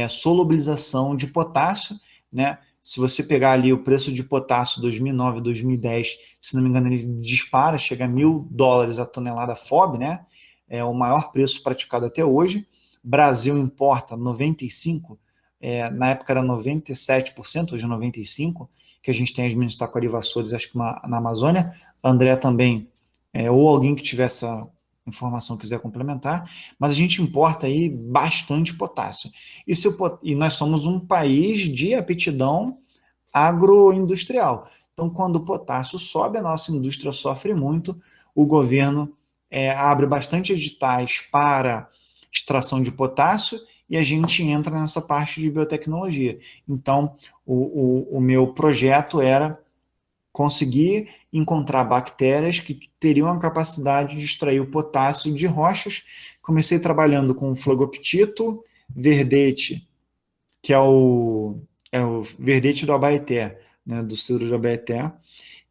solubilização de potássio, né? Se você pegar ali o preço de potássio 2009, 2010, se não me engano, ele dispara, chega a $1.000 a tonelada FOB, né? É o maior preço praticado até hoje. Brasil importa 95%, na época era 97%, hoje é 95%, que a gente tem as minas de Taquari Açores, acho que na Amazônia. André também, ou alguém que tiver essa informação quiser complementar, mas a gente importa aí bastante potássio. E nós somos um país de aptidão agroindustrial. Então, quando o potássio sobe, a nossa indústria sofre muito, o governo abre bastante editais para extração de potássio e a gente entra nessa parte de biotecnologia. Então, o meu projeto era conseguir encontrar bactérias que teriam a capacidade de extrair o potássio de rochas. Comecei trabalhando com flogoptito, verdete, que é o verdete do Abaeté, né, do Cedro de Abaeté,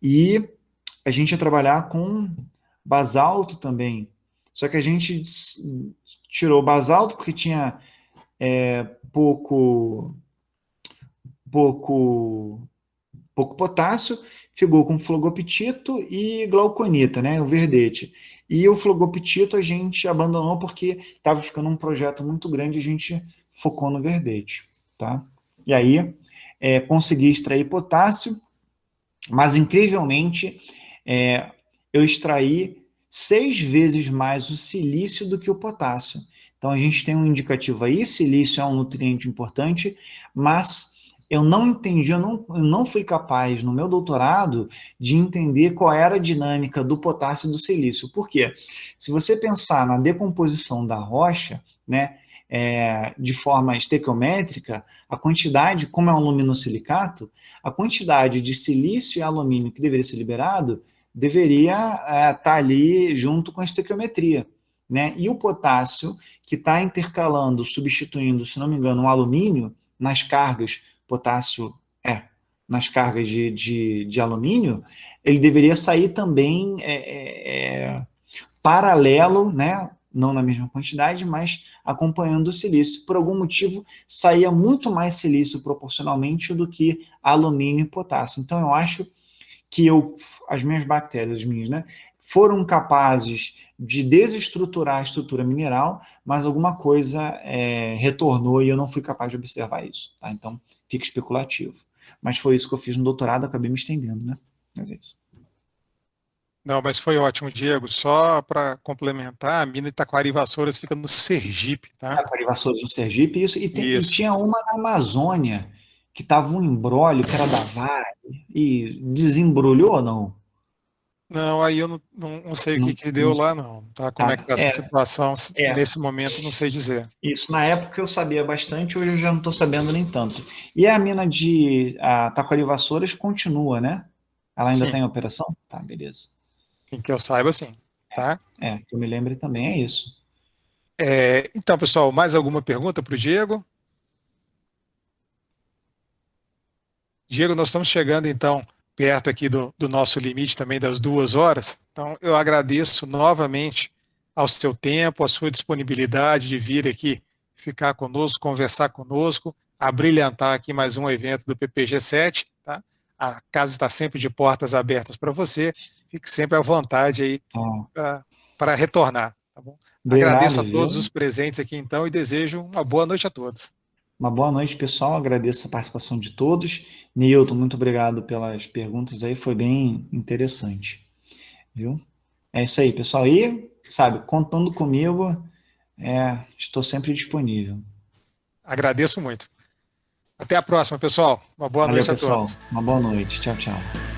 e a gente ia trabalhar com basalto também. Só que a gente tirou o basalto porque tinha pouco potássio, ficou com flogoptito e glauconita, né, o verdete. E o flogoptito a gente abandonou porque estava ficando um projeto muito grande, a gente focou no verdete, tá? E aí consegui extrair potássio, mas incrivelmente eu extraí 6 vezes mais o silício do que o potássio. Então a gente tem um indicativo aí, silício é um nutriente importante, mas eu não entendi, eu não fui capaz, no meu doutorado, de entender qual era a dinâmica do potássio e do silício. Por quê? Se você pensar na decomposição da rocha, né, de forma estequiométrica, a quantidade, como é um luminosilicato, a quantidade de silício e alumínio que deveria ser liberado deveria estar ali junto com a estequiometria, né? E o potássio, que está intercalando, substituindo, se não me engano, o alumínio nas cargas, potássio nas cargas de alumínio, ele deveria sair também paralelo, né? Não na mesma quantidade, mas acompanhando o silício. Por algum motivo, saía muito mais silício proporcionalmente do que alumínio e potássio. Então, eu acho que as minhas bactérias, né, foram capazes de desestruturar a estrutura mineral, mas alguma coisa retornou e eu não fui capaz de observar isso. Tá? Então, fica especulativo. Mas foi isso que eu fiz no doutorado, acabei me estendendo, né? Mas é isso. Não, mas foi ótimo, Diego. Só para complementar, a mina de Taquari Vassouras fica no Sergipe, tá? Taquari Vassouras no Sergipe, isso. E Isso. tinha uma na Amazônia, que estava um embrólio, que era da Vale, e desembrulhou ou não? Não, aí eu não sei o Não, que não deu lá, não. Tá? Como é que tá. está essa situação É, nesse momento, não sei dizer. isso. Na época eu sabia bastante, hoje eu já não estou sabendo nem tanto. E a mina de Taquari Vassouras continua, né? Ela ainda está Sim, em operação? Tá, beleza. sim, que eu saiba, sim. Tá? Que eu me lembre também é isso. Então, pessoal, mais alguma pergunta para o Diego? Diego, nós estamos chegando, então, perto aqui do nosso limite também das 2 horas. Então, eu agradeço novamente ao seu tempo, à sua disponibilidade de vir aqui ficar conosco, conversar conosco, abrilhantar aqui mais um evento do PPG7. Tá? A casa está sempre de portas abertas para você. Fique sempre à vontade aí Tá. para retornar. Tá bom? Agradeço Obrigado, a todos os viu? presentes aqui, então, e desejo uma boa noite a todos. Uma boa noite, pessoal. Agradeço a participação de todos. Nilton, muito obrigado pelas perguntas aí, foi bem interessante, viu? É isso aí, pessoal. E, sabe, contando comigo, estou sempre disponível. Agradeço muito. Até a próxima, pessoal. Uma boa Valeu, noite a pessoal. todos. Uma boa noite. Tchau, tchau.